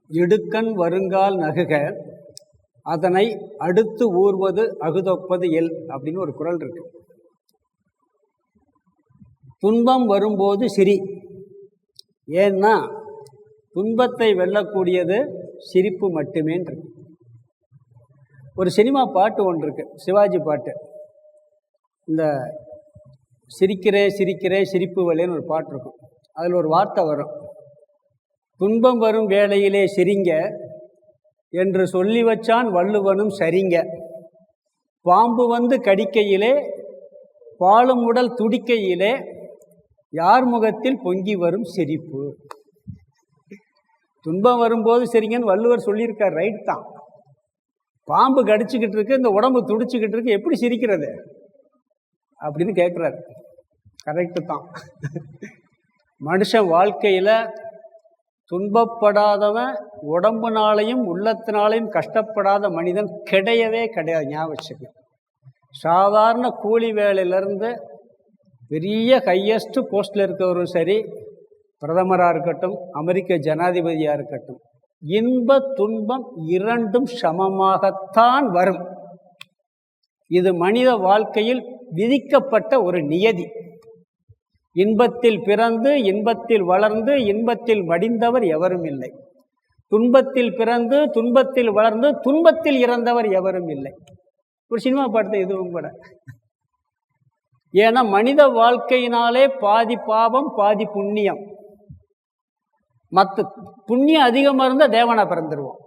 இடுக்கண் வருங்கால் நகுக அதனை அடுத்து ஊர்வது அகுதொப்பது எல் அப்படின்னு ஒரு குறள் இருக்கு. துன்பம் வரும்போது சிரி. ஏன்னா துன்பத்தை வெல்லக்கூடியது சிரிப்பு மட்டுமே இருக்கு. ஒரு சினிமா பாட்டு ஒன்று இருக்கு, சிவாஜி பாட்டு. இந்த சிரிக்கிறே சிரிக்கிறே சிரிப்பு வழின்னு ஒரு பாட்டு இருக்கும். அதில் ஒரு வார்த்தை வரும், துன்பம் வரும் வேளையிலே சிரிங்க என்று சொல்லி வச்சான் வள்ளுவனும் சரிங்க, பாம்பு வந்து கடிக்கையிலே பாலும் உடல் துடிக்கையிலே யார் முகத்தில் பொங்கி வரும் சிரிப்பு. துன்பம் வரும்போது சரிங்கன்னு வள்ளுவர் சொல்லியிருக்கார், ரைட் தான். பாம்பு கடிச்சுக்கிட்டு இருக்கு, இந்த உடம்பு துடிச்சுக்கிட்டு இருக்கு, எப்படி சிரிக்கிறது அப்படின்னு கேட்குறாரு. கரெக்டு தான். மனுஷன் வாழ்க்கையில் துன்பப்படாதவன், உடம்புனாலையும் உள்ளத்தினாலையும் கஷ்டப்படாத மனிதன் கிடையவே கிடையாது. ஞாபகம் வச்சுக்க. சாதாரண கூலி வேலையிலேருந்து பெரிய ஹையஸ்ட் போஸ்டில் இருக்கவரும் சரி, பிரதமராக இருக்கட்டும், அமெரிக்க ஜனாதிபதியாக இருக்கட்டும், இன்ப துன்பம் இரண்டும் சமமாகத்தான் வரும். இது மனித வாழ்க்கையில் விதிக்கப்பட்ட ஒரு நியதி. இன்பத்தில் பிறந்து இன்பத்தில் வளர்ந்து இன்பத்தில் வடிந்தவர் எவரும் இல்லை. துன்பத்தில் பிறந்து துன்பத்தில் வளர்ந்து துன்பத்தில் இறந்தவர் எவரும் இல்லை. ஒரு சினிமா பாட்டு இதுவும் கூட. ஏன்னா மனித வாழ்க்கையினாலே பாதி பாவம் பாதி புண்ணியம். மற்ற புண்ணியம் அதிகமாக இருந்தால் தேவனா பிறந்துடுவோம்,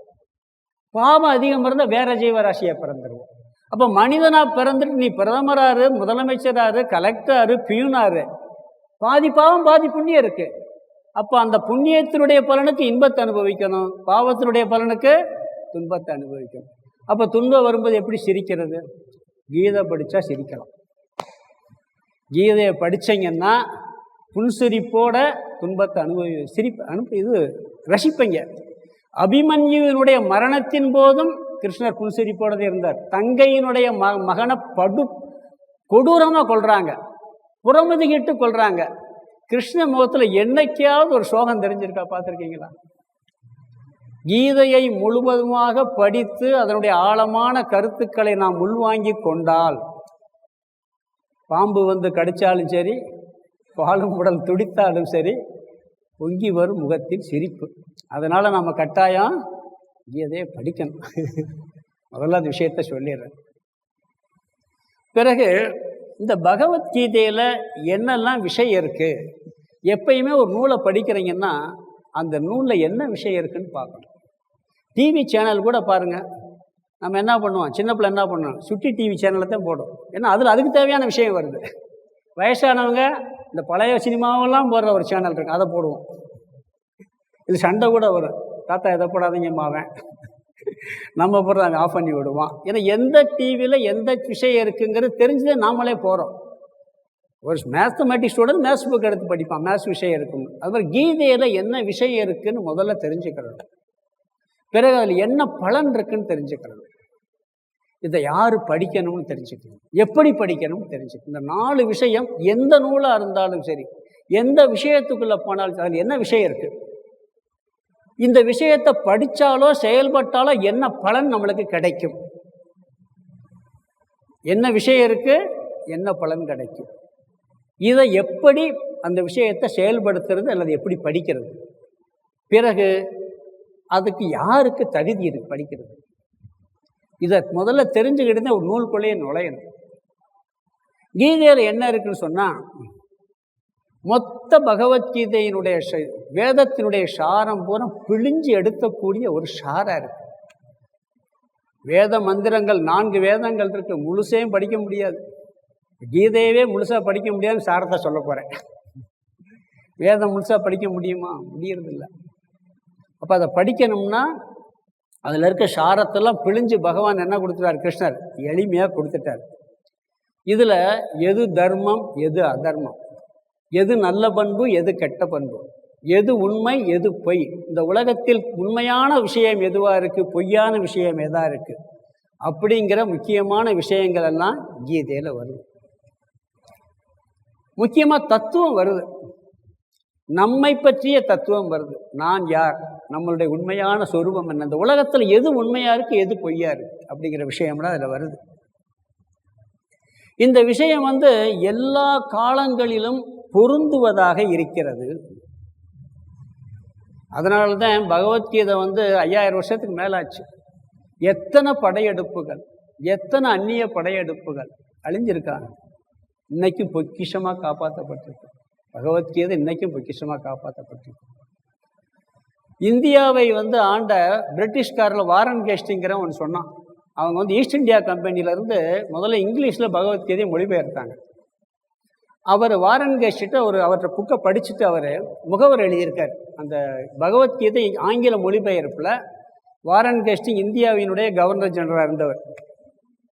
பாவம் அதிகமாக இருந்தால் வேற ஜீவராசியாக பிறந்துடுவோம். அப்போ மனிதனா பிறந்துட்டு நீ பிரதமராரு, முதலமைச்சராரு, கலெக்டராரு, பியூனாரு, பாதி பாவம் பாதி புண்ணியம் இருக்கு. அப்போ அந்த புண்ணியத்தினுடைய பலனுக்கு இன்பத்தை அனுபவிக்கணும், பாவத்தினுடைய பலனுக்கு துன்பத்தை அனுபவிக்கணும். அப்போ துன்பம் வரும்போது எப்படி சிரிக்கிறது? கீதை படித்தா சிரிக்கலாம். கீதையை படித்தீங்கன்னா புன்சிரிப்போட துன்பத்தை இது ரசிப்பீங்க. அபிமன்யுவினுடைய மரணத்தின் போதும் கிருஷ்ணர் புன்சிரிப்போடதே இருந்தார். தங்கையினுடைய மகனை கொடூரமாக கொள்றாங்க, புறமுதுகிட்டு கொள்றாங்க. கிருஷ்ண முகத்தில் என்னைக்காவது ஒரு சோகம் தெரிஞ்சிருக்கா? பார்த்துருக்கீங்களா? கீதையை முழுவதுமாக படித்து அதனுடைய ஆழமான கருத்துக்களை நாம் உள்வாங்கி கொண்டால், பாம்பு வந்து கடித்தாலும் சரி, பாலும் உடல் துடித்தாலும் சரி, பொங்கி வரும் முகத்தில் சிரிப்பு. அதனால் நம்ம கட்டாயம் கீதையை படிக்கணும். முதல்ல அந்த விஷயத்தை சொல்லிடுறேன். பிறகு இந்த பகவத்கீதையில் என்னெல்லாம் விஷயம் இருக்குது? எப்பயுமே ஒரு நூலை படிக்கிறீங்கன்னா அந்த நூலில் என்ன விஷயம் இருக்குதுன்னு பார்க்கணும். டிவி சேனல் கூட பாருங்கள், நம்ம என்ன பண்ணுவோம், சின்ன பிள்ளை என்ன பண்ணுவோம், சுட்டி டிவி சேனலை தான் போடும். ஏன்னா அதில் அதுக்கு தேவையான விஷயம் வருது. வயசானவங்க இந்த பழைய சினிமாவெல்லாம் போடுற ஒரு சேனல் இருக்கு, அதை போடுவோம். இது சண்டை கூட வரும், தாத்தா எதை போடாதீங்கம்மாவன், நம்ம போடுறாங்க ஆஃப் பண்ணி விடுவான். ஏன்னா எந்த டிவியில் எந்த விஷயம் இருக்குங்கிறது தெரிஞ்சதே நாமளே போகிறோம். ஒரு மேத்தமெட்டிக்ஸ் ஸ்டூடெண்ட் மேத்ஸ் புக் எடுத்து படிப்பான், மேத்ஸ் விஷயம் இருக்குன்னு. அது மாதிரி கீதையில் என்ன விஷயம் இருக்குதுன்னு முதல்ல தெரிஞ்சுக்கிறது. பிறகு அதில் என்ன பலன் இருக்குன்னு தெரிஞ்சுக்கிறது. இதை யார் படிக்கணும்னு தெரிஞ்சுக்கணும், எப்படி படிக்கணும்னு தெரிஞ்சுக்கணும். இந்த 4 விஷயம் எந்த நூலாக இருந்தாலும் சரி, எந்த விஷயத்துக்குள்ளே போனாலும் அதில் என்ன விஷயம் இருக்குது, இந்த விஷயத்தை படித்தாலோ செயல்பட்டாலோ என்ன பலன் நம்மளுக்கு கிடைக்கும், என்ன விஷயம் இருக்குது, என்ன பலன் கிடைக்கும், இதை எப்படி அந்த விஷயத்தை செயல்படுத்துறது அல்லது எப்படி படிக்கிறது, பிறகு அதுக்கு யாருக்கு தகுதி இருக்கு படிக்கிறது, இதை முதல்ல தெரிஞ்சுக்கிட்டு ஒரு நூல்குள்ளேயே நுழையணும். கீதையில் என்ன இருக்குன்னு சொன்னால், மொத்த பகவத்கீதையினுடைய வேதத்தினுடைய சாரம் பூரா பிழிஞ்சு எடுக்கக்கூடிய ஒரு சாரா இருக்கு. வேத மந்திரங்கள் 4 வேதங்கள் இருக்கு, முழுசையும் படிக்க முடியாது. கீதையவே முழுசாக படிக்க முடியாதுன்னு சாரத்தை சொல்ல போகிறேன். வேதம் முழுசாக படிக்க முடியுமா? முடியறதில்லை. அப்போ அதை படிக்கணும்னா அதில் இருக்க சாரத்தெல்லாம் பிழிஞ்சு பகவான் என்ன கொடுத்துட்டார், கிருஷ்ணர் எளிமையாக கொடுத்துட்டார். இதில் எது தர்மம் எது அதர்மம், எது நல்ல பண்பு எது கெட்ட பண்பு, எது உண்மை எது பொய், இந்த உலகத்தில் உண்மையான விஷயம் எதுவாக இருக்குது, பொய்யான விஷயம் எதா இருக்குது, அப்படிங்கிற முக்கியமான விஷயங்கள் எல்லாம் கீதையில் வருது. முக்கியமாக தத்துவம் வருது. நம்மை பற்றிய தத்துவம் வருது. நான் யார், நம்மளுடைய உண்மையான சொரூபம் என்ன, இந்த உலகத்தில் எது உண்மையா இருக்கு எது பொய்யா இருக்கு அப்படிங்கிற விஷயம்லாம் அதில் வருது. இந்த விஷயம் எல்லா காலங்களிலும் பொருந்துவதாக இருக்கிறது. அதனால தான் பகவத்கீதை 5000 வருஷத்துக்கு மேலாச்சு. எத்தனை படையெடுப்புகள், எத்தனை அந்நிய படையெடுப்புகள் அழிஞ்சிருக்காங்க, இன்னைக்கும் பொக்கிஷமாக காப்பாற்றப்பட்டிருக்கு. பகவத்கீதை இன்னைக்கும் பொக்கிஷமாக காப்பாற்றப்பட்டிருக்கு. இந்தியாவை ஆண்ட பிரிட்டிஷ்காரில் வாரன் கேஸ்டிங்கிற ஒன்று சொன்னான். அவங்க ஈஸ்ட் இந்தியா கம்பெனியிலேருந்து முதல்ல இங்கிலீஷில் பகவத்கீதையை மொழிபெயர்த்தாங்க. அவர் வாரன் கேஸ்டிட்ட அவர்கிட்ட புக்கை படிச்சுட்டு அவர் முகவர் எழுதியிருக்கார். அந்த பகவத்கீதை ஆங்கில மொழிபெயர்ப்பில் வாரன் கேஸ்டிங் இந்தியாவினுடைய கவர்னர் ஜெனரலாக இருந்தவர்.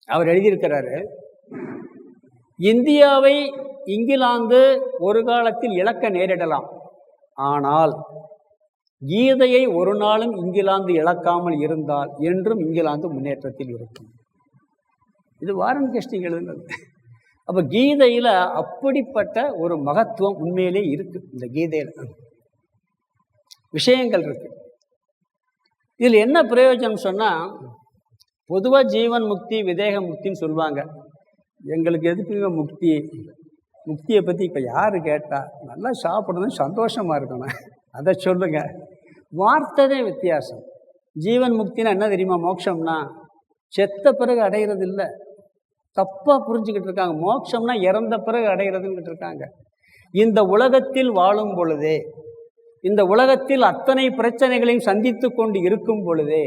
அவர் எழுதியிருக்கிறாரு, இந்தியாவை இங்கிலாந்து ஒரு காலத்தில் இழக்க நேரிடலாம், ஆனால் கீதையை ஒரு நாளும் இங்கிலாந்து இழக்காமல் இருந்தால் என்றும் இங்கிலாந்து முன்னேற்றத்தில் இருக்கும். இது வாரன் கேஸ்டிங் எழுதுனது. அப்போ கீதையில் அப்படிப்பட்ட ஒரு மகத்துவம் உண்மையிலே இருக்கு. இந்த கீதையில் விஷயங்கள் இருக்கு. இதில் என்ன பிரயோஜனம் சொன்னால், பொதுவாக ஜீவன் முக்தி விதேக முக்தின்னு சொல்லுவாங்க. எங்களுக்கு எதுக்குங்க முக்தி, முக்தியை பற்றி இப்போ யார் கேட்டால் நல்லா சாப்பிடணும் சந்தோஷமாக இருக்கணும் அதை சொல்லுங்க. வார்த்தை வித்தியாசம். ஜீவன் முக்தினா என்ன தெரியுமா? மோட்சம்னா செத்த பிறகு அடைகிறது இல்லை, தப்பாக புரிஞ்சுக்கிட்டு இருக்காங்க. மோட்சம்னா இறந்த பிறகு அடைகிறதுன்னு இருக்காங்க. இந்த உலகத்தில் வாழும் பொழுதே, இந்த உலகத்தில் அத்தனை பிரச்சனைகளையும் சந்தித்து கொண்டு இருக்கும் பொழுதே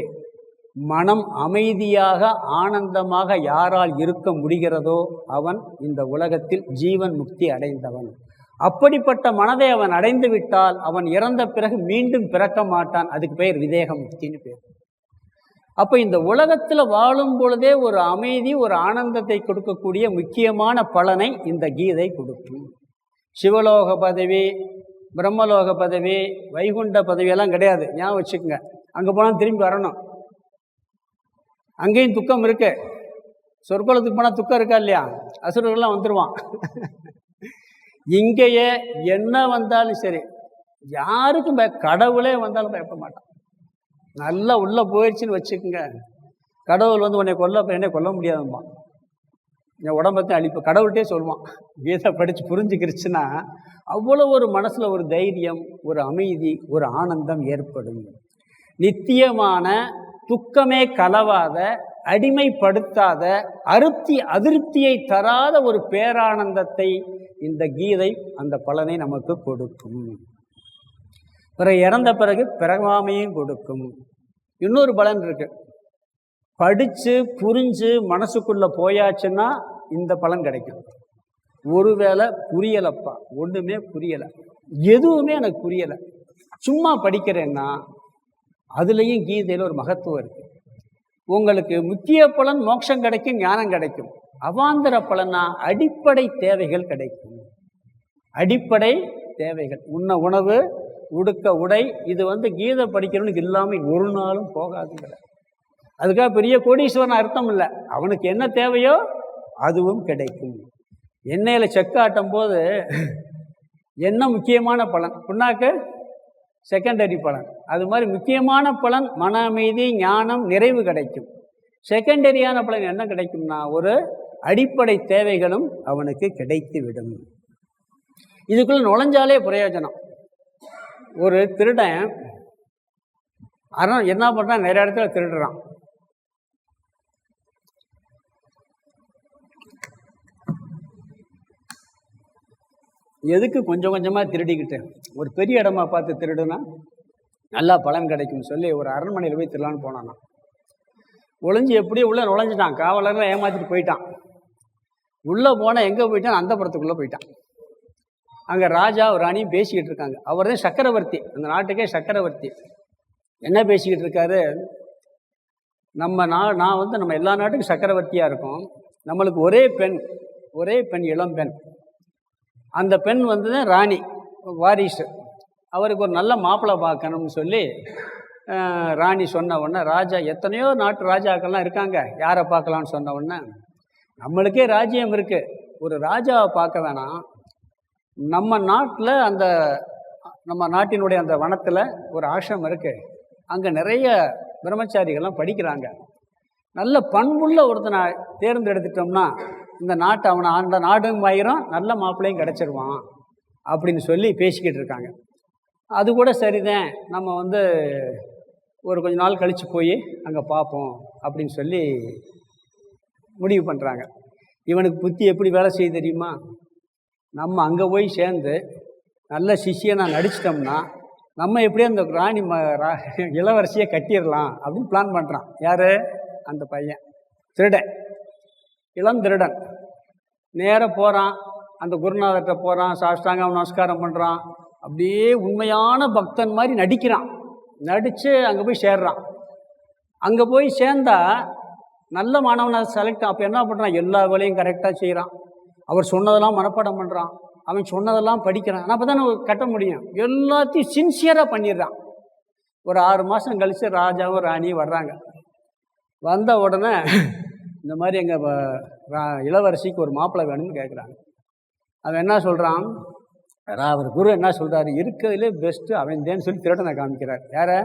மனம் அமைதியாக ஆனந்தமாக யாரால் இருக்க முடிகிறதோ அவன் இந்த உலகத்தில் ஜீவன் முக்தி அடைந்தவன். அப்படிப்பட்ட மனதை அவன் அடைந்து விட்டால் அவன் இறந்த பிறகு மீண்டும் பிறக்க மாட்டான். அதுக்கு பேர் விதேக முக்தின்னு பேர். அப்போ இந்த உலகத்தில் வாழும் பொழுதே ஒரு அமைதி, ஒரு ஆனந்தத்தை கொடுக்கக்கூடிய முக்கியமான பலனை இந்த கீதை கொடுக்கும். சிவலோக பதவி, பிரம்மலோக பதவி, வைகுண்ட பதவியெல்லாம் கிடையாது, ஞாபகம் வச்சுக்கோங்க. அங்கே போனால் திரும்பி வரணும், அங்கேயும் துக்கம் இருக்கு. சொற்குலத்துக்கு போனால் துக்கம் இருக்கா இல்லையா? அசுரர்கள்லாம் வந்துடுவான். இங்கேயே என்ன வந்தாலும் சரி, யாருக்கும் கடவுளே வந்தாலும் பயப்பட மாட்டான். நல்லா உள்ளே போயிடுச்சுன்னு வச்சுக்கோங்க, கடவுள் உன்னை என்னை கொல்ல முடியாதும்மா, என் உடம்பத்தையும் அழிப்பு கடவுள்கிட்டே சொல்லுவான். கீதை படித்து புரிஞ்சுக்கிருச்சுன்னா அவ்வளோ ஒரு மனசில் ஒரு தைரியம், ஒரு அமைதி, ஒரு ஆனந்தம் ஏற்படும். நித்தியமான துக்கமே கலவாத, அடிமைப்படுத்தாத, அதிருப்தியை தராத ஒரு பேரானந்தத்தை இந்த கீதை அந்த பலனை நமக்கு கொடுக்கும். பிறகு இறந்த பிறகு பிறவாமையும் கொடுக்கும். இன்னொரு பலன் இருக்கு. படித்து புரிஞ்சு மனசுக்குள்ளே போயாச்சுன்னா இந்த பலன் கிடைக்கும். ஒருவேளை புரியலப்பா, ஒன்றுமே புரியலை, எதுவுமே எனக்கு புரியலை, சும்மா படிக்கிறேன்னா அதுலேயும் கீதையில் ஒரு மகத்துவம் இருக்குது. உங்களுக்கு முக்கிய பலன் மோட்சம் கிடைக்கும், ஞானம் கிடைக்கும். அவாந்தர பலனா அடிப்படை தேவைகள் கிடைக்கும். அடிப்படை தேவைகள், உண்ண உணவு, உடுக்க உடை, இது கீதை படிக்கிறவனுக்கு இல்லாமல் ஒரு நாளும் போகாதுங்கிற. அதுக்காக பெரிய கோடீஸ்வரன் அர்த்தம் இல்லை. அவனுக்கு என்ன தேவையோ அதுவும் கிடைக்கும். எண்ணெயில் செக்காட்டும் போது என்ன முக்கியமான பலன், புண்ணாக்கு செகண்டரி பலன். அது மாதிரி முக்கியமான பலன் மன அமைதி, ஞானம், நிறைவு கிடைக்கும். செகண்டரியான பலன் என்ன கிடைக்கும்னா ஒரு அடிப்படை தேவைகளும் அவனுக்கு கிடைத்து விடும். இதுக்குள்ள நுழைஞ்சாலே பிரயோஜனம். ஒரு திருடன் என்ன பண்ணுறான், நிறைய இடத்துல திருடுறான். எதுக்கு கொஞ்சம் கொஞ்சமாக திருடிக்கிட்டு ஒரு பெரிய இடமா பார்த்து திருடுனா நல்லா பலன் கிடைக்கும்னு சொல்லி ஒரு அரண்மனையில் போய் திருடலான்னு போனான்னா, ஒளிஞ்சு எப்படியோ உள்ளே நுழைஞ்சிட்டான். காவலர்லாம் ஏமாற்றிட்டு போயிட்டான். உள்ளே போனால் எங்கே போயிட்டான், அந்த புறத்துக்குள்ளே போயிட்டான். அங்கே ராஜா ஒரு ராணியும் பேசிக்கிட்டு இருக்காங்க. அவர் தான் சக்கரவர்த்தி, அந்த நாட்டுக்கே சக்கரவர்த்தி. என்ன பேசிக்கிட்டு இருக்காரு, நான் நம்ம எல்லா நாட்டுக்கும் சக்கரவர்த்தியாக இருக்கோம். நம்மளுக்கு ஒரே பெண், இளம் பெண். அந்த பெண் தான் ராணி, வாரிசு. அவருக்கு ஒரு நல்ல மாப்பிள்ளை பார்க்கணும்னு சொல்லி ராணி சொன்ன உடனே, ராஜா எத்தனையோ நாட்டு ராஜாக்கள்லாம் இருக்காங்க, யாரை பார்க்கலான்னு சொன்ன உடனே, நம்மளுக்கே ராஜ்யம் இருக்குது, ஒரு ராஜாவை பார்க்க வேணாம், நம்ம நாட்டில் அந்த நம்ம நாட்டினுடைய அந்த வனத்தில் ஒரு ஆசிரமம் இருக்குது. அங்கே நிறைய பிரம்மச்சாரிகள்லாம் படிக்கிறாங்க. நல்ல பண்புள்ள ஒருத்தனை தேர்ந்தெடுத்துட்டோம்னா இந்த நாட்டை அவனை அந்த நாடும் ஆயிரும், நல்ல மாப்பிள்ளையும் கிடச்சிருவான் அப்படின்னு சொல்லி பேசிக்கிட்டு இருக்காங்க. அது கூட சரிதான், நம்ம ஒரு கொஞ்ச நாள் கழித்து போய் அங்கே பார்ப்போம் அப்படின்னு சொல்லி முடிவு பண்ணுறாங்க. இவனுக்கு புத்தி எப்படி வேலை செய்ய தெரியுமா? நம்ம அங்கே போய் சேர்ந்து நல்ல சிஷியனை நடிச்சிட்டோம்னா நம்ம எப்படியோ அந்த ராணி இளவரசியை கட்டிடலாம் அப்படின்னு பிளான் பண்ணுறான். யார்? அந்த பையன் திருடன், இளம் திருடன். நேராக போகிறான், அந்த குருநாதர்கிட்ட போகிறான், சாஷ்டாங்க நமஸ்காரம் பண்ணுறான். அப்படியே உண்மையான பக்தன் மாதிரி நடிக்கிறான். நடித்து அங்கே போய் சேர்றான். அங்கே போய் சேர்ந்தா நல்ல மாணவனை செலக்ட். அப்போ என்ன பண்ணுறான்? எல்லா வேலையும் கரெக்டாக செய்கிறான். அவர் சொன்னதெல்லாம் மனப்பாடம் பண்ணுறான், அவன் சொன்னதெல்லாம் படிக்கிறான். அப்போ தான் கட்ட முடியும். எல்லாத்தையும் சின்சியராக பண்ணிடுறான். ஒரு 6 மாதம் கழித்து ராஜாவும் ராணியும் வர்றாங்க. வந்த உடனே இந்த மாதிரி எங்கள் இளவரசிக்கு ஒரு மாப்பிள்ளை வேணும்னு கேட்குறாங்க. அவன் என்ன சொல்கிறான்? அவர் குரு என்ன சொல்கிறாரு? இருக்கிறதுலே பெஸ்ட்டு அவன் தேன்னு சொல்லி திருடனை காமிக்கிறார். யாரை?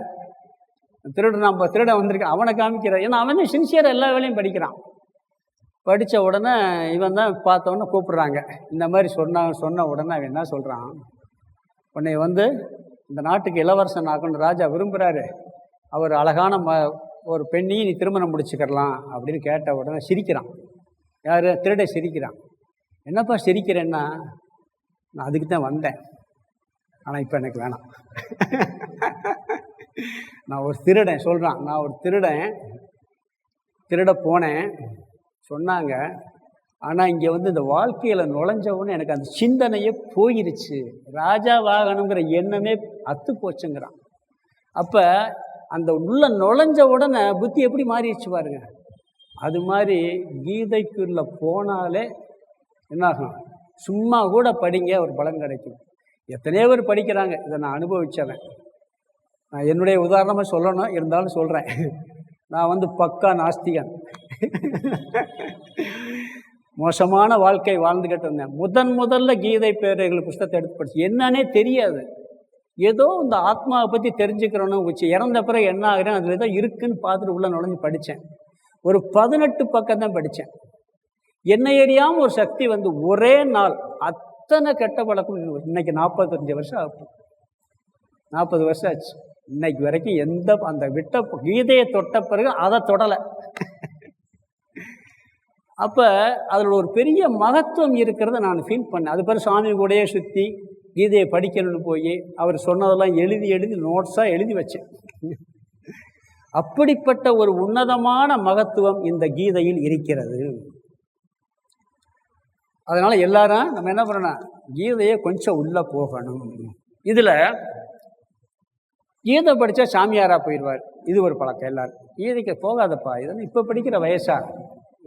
திருடன். நம்ம திருடன் வந்திருக்க அவனை காமிக்கிறார். ஏன்னா அவன் தான் சின்சியராக எல்லா வேலையும் படிக்கிறான். படித்த உடனே இவன் தான் பார்த்தவொடனே கூப்பிட்றாங்க. இந்த மாதிரி சொன்ன உடனே அவன் என்ன சொல்கிறான்? உன்னை இந்த நாட்டுக்கு இளவரசன் ஆக்கணும் ராஜா விரும்புகிறாரு. அவர் அழகான ஒரு பெண்ணையும் நீ திருமணம் முடிச்சுக்கலாம் அப்படின்னு கேட்ட உடனே சிரிக்கிறான். யார்? திருடை சிரிக்கிறான். என்னப்பா சிரிக்கிறேன்னா, நான் அதுக்கு தான் வந்தேன், ஆனால் இப்போ எனக்கு வேணாம். நான் ஒரு திருடன் சொல்கிறான். நான் ஒரு திருட போனேன் சொன்னாங்க. ஆனால் இங்கே இந்த வாழ்க்கையில் நுழைஞ்சவுடனே எனக்கு அந்த சிந்தனையே போயிருச்சு. ராஜாவாகணுங்கிற எண்ணமே அத்து போச்சுங்கிறான். அப்போ அந்த உள்ள நுழைஞ்ச உடனே புத்தி எப்படி மாறிடுச்சு பாருங்க. அது மாதிரி கீதைக்குள்ளே போனாலே என்னாகும்? சும்மா கூட படிங்க, ஒரு பலன் கிடைக்கும். எத்தனையோ பேர் படிக்கிறாங்க. இதை நான் அனுபவிச்சவன். நான் என்னுடைய உதாரணமாக சொல்லணும், இருந்தாலும் சொல்கிறேன். நான் பக்கா நாஸ்திகன். மோசமான வாழ்க்கை வாழ்ந்துக்கிட்டு இருந்தேன். முதல்ல கீதை பேரைகள் புஸ்தகத்தை எடுத்து படிச்சு என்னன்னே தெரியாது. ஏதோ இந்த ஆத்மாவை பற்றி தெரிஞ்சுக்கிறோன்னு இறந்த பிறகு என்ன ஆகுறேன் அதில் ஏதோ இருக்குன்னு பார்த்துட்டு உள்ள நுழைஞ்சு படித்தேன். ஒரு 18 பக்கம் தான் படித்தேன். என்ன எரியாமல் ஒரு சக்தி ஒரே நாள் அத்தனை கெட்ட பழக்கம். இன்னைக்கு 45 வருஷம் ஆகும். 40 வருஷம் ஆச்சு. இன்னைக்கு வரைக்கும் அந்த விட்ட கீதையை தொட்ட பிறகு அதை தொடலை. அப்போ அதில் ஒரு பெரிய மகத்துவம் இருக்கிறத நான் ஃபீல் பண்ணேன். அது பிறகு சாமி கூடயே சுற்றி கீதையை படிக்கணும்னு போய் அவர் சொன்னதெல்லாம் எழுதி நோட்ஸாக எழுதி வச்சேன். அப்படிப்பட்ட ஒரு உன்னதமான மகத்துவம் இந்த கீதையில் இருக்கிறது. அதனால் எல்லாரும் நம்ம என்ன பண்ணணும்? கீதையை கொஞ்சம் உள்ளே போகணும். இதில் கீதை படித்தா சாமியாராக போயிடுவார். இது ஒரு பழக்கம். எல்லாரும் கீதைக்கு போகாதப்பா, இதெல்லாம் இப்போ படிக்கிற வயசா,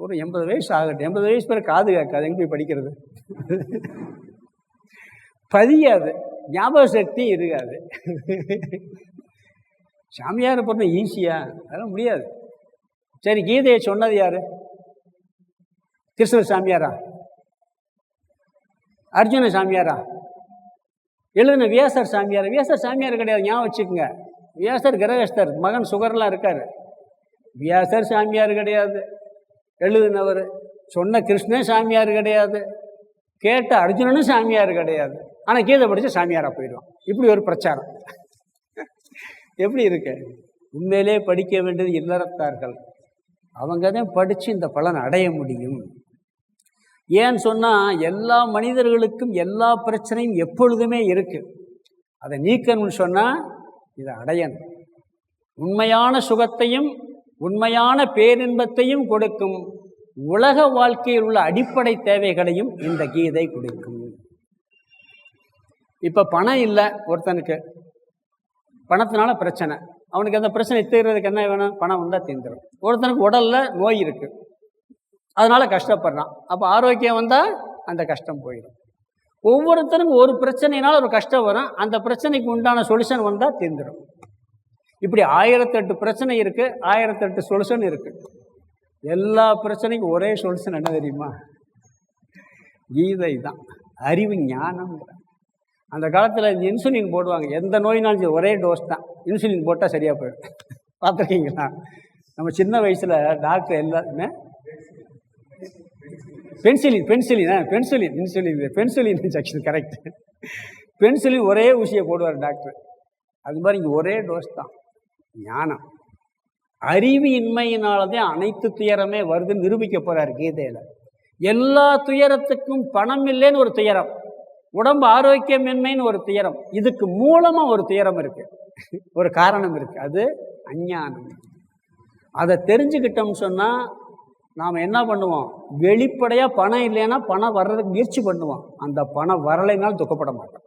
ஒரு 80 வயசு ஆகட்டும். 80 வயசு பேர் காது கேட்காது, எங்கே போய் படிக்கிறது? பதியாது, ஞாபக சக்தி இருக்காது. சாமியாரை பொறுத்த ஈஸியா? அதெல்லாம் முடியாது. சரி, கீதையை சொன்னது யாரு? கிருஷ்ணர் சாமியாரா? அர்ஜுன சாமியாரா? எழுதின வியாசர் சாமியார்? வியாசர் சாமியார் கிடையாது, ஞாபகம் வச்சுக்கோங்க. வியாசர் கிரகஸ்தர், மகன் சுகர்லாம் இருக்காரு. வியாசர் சாமியார் கிடையாது. எழுதினவர் சொன்ன கிருஷ்ணன் சாமியார் கிடையாது. கேட்ட அர்ஜுனனும் சாமியார் கிடையாது. ஆனால் கீதை படித்து சாமியாராக போயிடுவான். இப்படி ஒரு பிரச்சாரம் எப்படி இருக்கு? உண்மையிலே படிக்க வேண்டியது இல்லறத்தார்கள். அவங்க தான் படித்து இந்த பலன் அடைய முடியும். ஏன்னு சொன்னால் எல்லா மனிதர்களுக்கும் எல்லா பிரச்சனையும் எப்பொழுதுமே இருக்குது. அதை நீக்கணும்னு சொன்னால் இதை அடையணும். உண்மையான சுகத்தையும் உண்மையான பேரின்பத்தையும் கொடுக்கும். உலக வாழ்க்கையில் உள்ள அடிப்படை தேவைகளையும் இந்த கீதை கொடுக்கும். இப்போ பணம் இல்லை ஒருத்தனுக்கு, பணத்தினால பிரச்சனை. அவனுக்கு அந்த பிரச்சனை தீர்றதுக்கு என்ன வேணும்? பணம் வந்தால் தீர்ந்துடும். ஒருத்தனுக்கு உடலில் நோய் இருக்குது, அதனால் கஷ்டப்படுறான். அப்போ ஆரோக்கியம் வந்தால் அந்த கஷ்டம் போயிடும். ஒவ்வொருத்தனுக்கும் ஒரு பிரச்சனையினால் ஒரு கஷ்டம் வரும். அந்த பிரச்சனைக்கு உண்டான சொல்யூஷன் வந்தால் தீர்ந்துடும். இப்படி 1008 பிரச்சனை இருக்குது, 1008 சொல்யூஷன் இருக்குது. எல்லா பிரச்சனைக்கும் ஒரே சொல்யூஷன் என்ன தெரியுமா? கீதை தான். அறிவு ஞானம். அந்த காலத்தில் இந்த இன்சுலின் போடுவாங்க, எந்த நோயினாலும் சரி ஒரே டோஸ் தான், இன்சுலின் போட்டால் சரியாக போயிடும். பார்த்துருக்கீங்களா? நம்ம சின்ன வயசில் டாக்டர் எல்லாருமே பென்சிலின் இன்ஜெக்ஷன் கரெக்ட், பென்சிலின் ஒரே ஊசியை போடுவார் டாக்டர். அது மாதிரி இங்கே ஒரே டோஸ் தான். ஞானம் அறிவு இன்மையினால்தான் அனைத்து துயரமே வருதுன்னு நிரூபிக்க போகிறார் கீதையில். எல்லா துயரத்துக்கும் பணம் இல்லைன்னு ஒரு துயரம், உடம்பு ஆரோக்கியமின்மைன்னு ஒரு துயரம், இதுக்கு மூலமாக ஒரு துயரம் இருக்குது, ஒரு காரணம் இருக்குது, அது அஞ்ஞானம். அதை தெரிஞ்சுக்கிட்டோம்னு சொன்னால் நாம் என்ன பண்ணுவோம்? வெளிப்படையாக பணம் இல்லைன்னா பணம் வர்றதுக்கு முயற்சி பண்ணுவோம். அந்த பணம் வரலைனாலும் துக்கப்பட மாட்டோம்,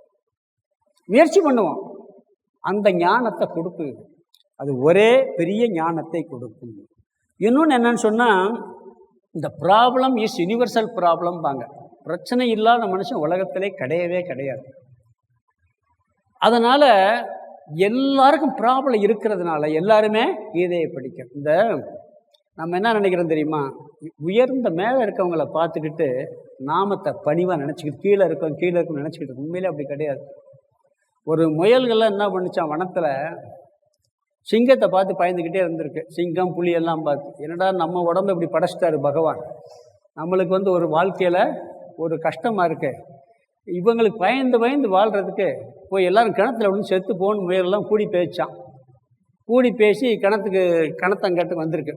முயற்சி பண்ணுவோம். அந்த ஞானத்தை கொடுக்குது, அது ஒரே பெரிய ஞானத்தை கொடுக்கும். இன்னொன்று என்னன்னு சொன்னால், இந்த ப்ராப்ளம் இஸ் யூனிவர்சல் ப்ராப்ளம் பாங்க. பிரச்சனை இல்லாத மனுஷன் உலகத்திலே கிடையவே கிடையாது. அதனால் எல்லாருக்கும் ப்ராப்ளம் இருக்கிறதுனால எல்லாருமே கீதையை படிக்க. இந்த நம்ம என்ன நினைக்கிறோம் தெரியுமா? உயர்ந்த மேலே இருக்கவங்கள பார்த்துக்கிட்டு நாமத்தை பணிவாக நினச்சிக்கிட்டு கீழே இருக்கோம் நினச்சிக்கிட்டு, உண்மையிலே அப்படி கிடையாது. ஒரு முயல்கள்லாம் என்ன பண்ணிச்சான், வனத்தில் சிங்கத்தை பார்த்து பயந்துக்கிட்டே இருந்திருக்கு. சிங்கம் புலி எல்லாம் பார்த்து, என்னடா நம்ம உடம்பு இப்படி படைச்சிட்டாரு பகவான், நம்மளுக்கு ஒரு வாழ்க்கையில் ஒரு கஷ்டமாக இருக்கு, இவங்களுக்கு பயந்து வாழ்கிறதுக்கு போய் எல்லோரும் கிணத்துல விழுந்து செத்து போகணும். முயலெல்லாம் கூடி பேச்சான். கூடி பேசி கிணத்தங்கட்டுக்கு வந்திருக்கு.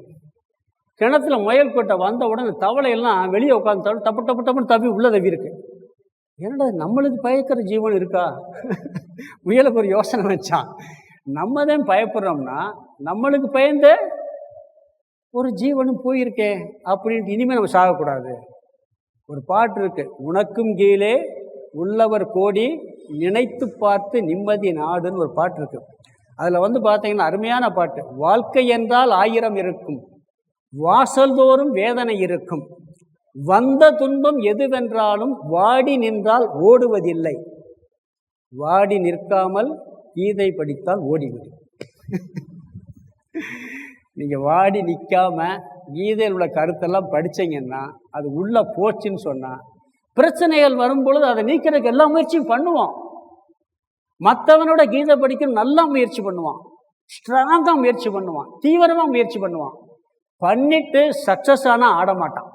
கிணத்துல முயல் கொட்டை வந்த உடனே தவளையெல்லாம் வெளியே உட்காந்து டப்பு டப்பு டப்புன்னு தப்பி உள்ள தவி இருக்கு. என்னடா நம்மளுக்கு பயக்கிற ஜீவன் இருக்கா? முயலுக்கு ஒரு யோசனை வச்சான், நம்ம தான் பயப்படுறோம்னா நம்மளுக்கு பயந்து ஒரு ஜீவனும் போயிருக்கே அப்படின்ட்டு இனிமேல் நம்ம சாகக்கூடாது. ஒரு பாட்டு இருக்கு, உனக்கும் கீழே உள்ளவர் கோடி நினைத்து பார்த்து நிம்மதி நாடுன்னு ஒரு பாட்டு இருக்கு. அதில் பார்த்தீங்கன்னா அருமையான பாட்டு. வாழ்க்கை என்றால் 1000 இருக்கும், வாசல்தோறும் வேதனை இருக்கும், வந்த துன்பம் எதுவென்றாலும் வாடி நின்றால் ஓடுவதில்லை, வாடி நிற்காமல் கீதை படித்தால் ஓடிவிடும். நீங்கள் வாடி நிற்காம கீதையில் உள்ள கருத்தெல்லாம் படித்தீங்கன்னா அது உள்ளே போச்சுன்னு சொன்னால், பிரச்சனைகள் வரும்பொழுது அதை நீக்கிறதுக்கு எல்லா முயற்சியும் பண்ணுவோம். மற்றவனோட கீதை படிக்க நல்லா முயற்சி பண்ணுவான், ஸ்ட்ராங்காக முயற்சி பண்ணுவான், தீவிரமாக முயற்சி பண்ணுவான். பண்ணிட்டு சக்ஸஸ் ஆனால் ஆட மாட்டான்,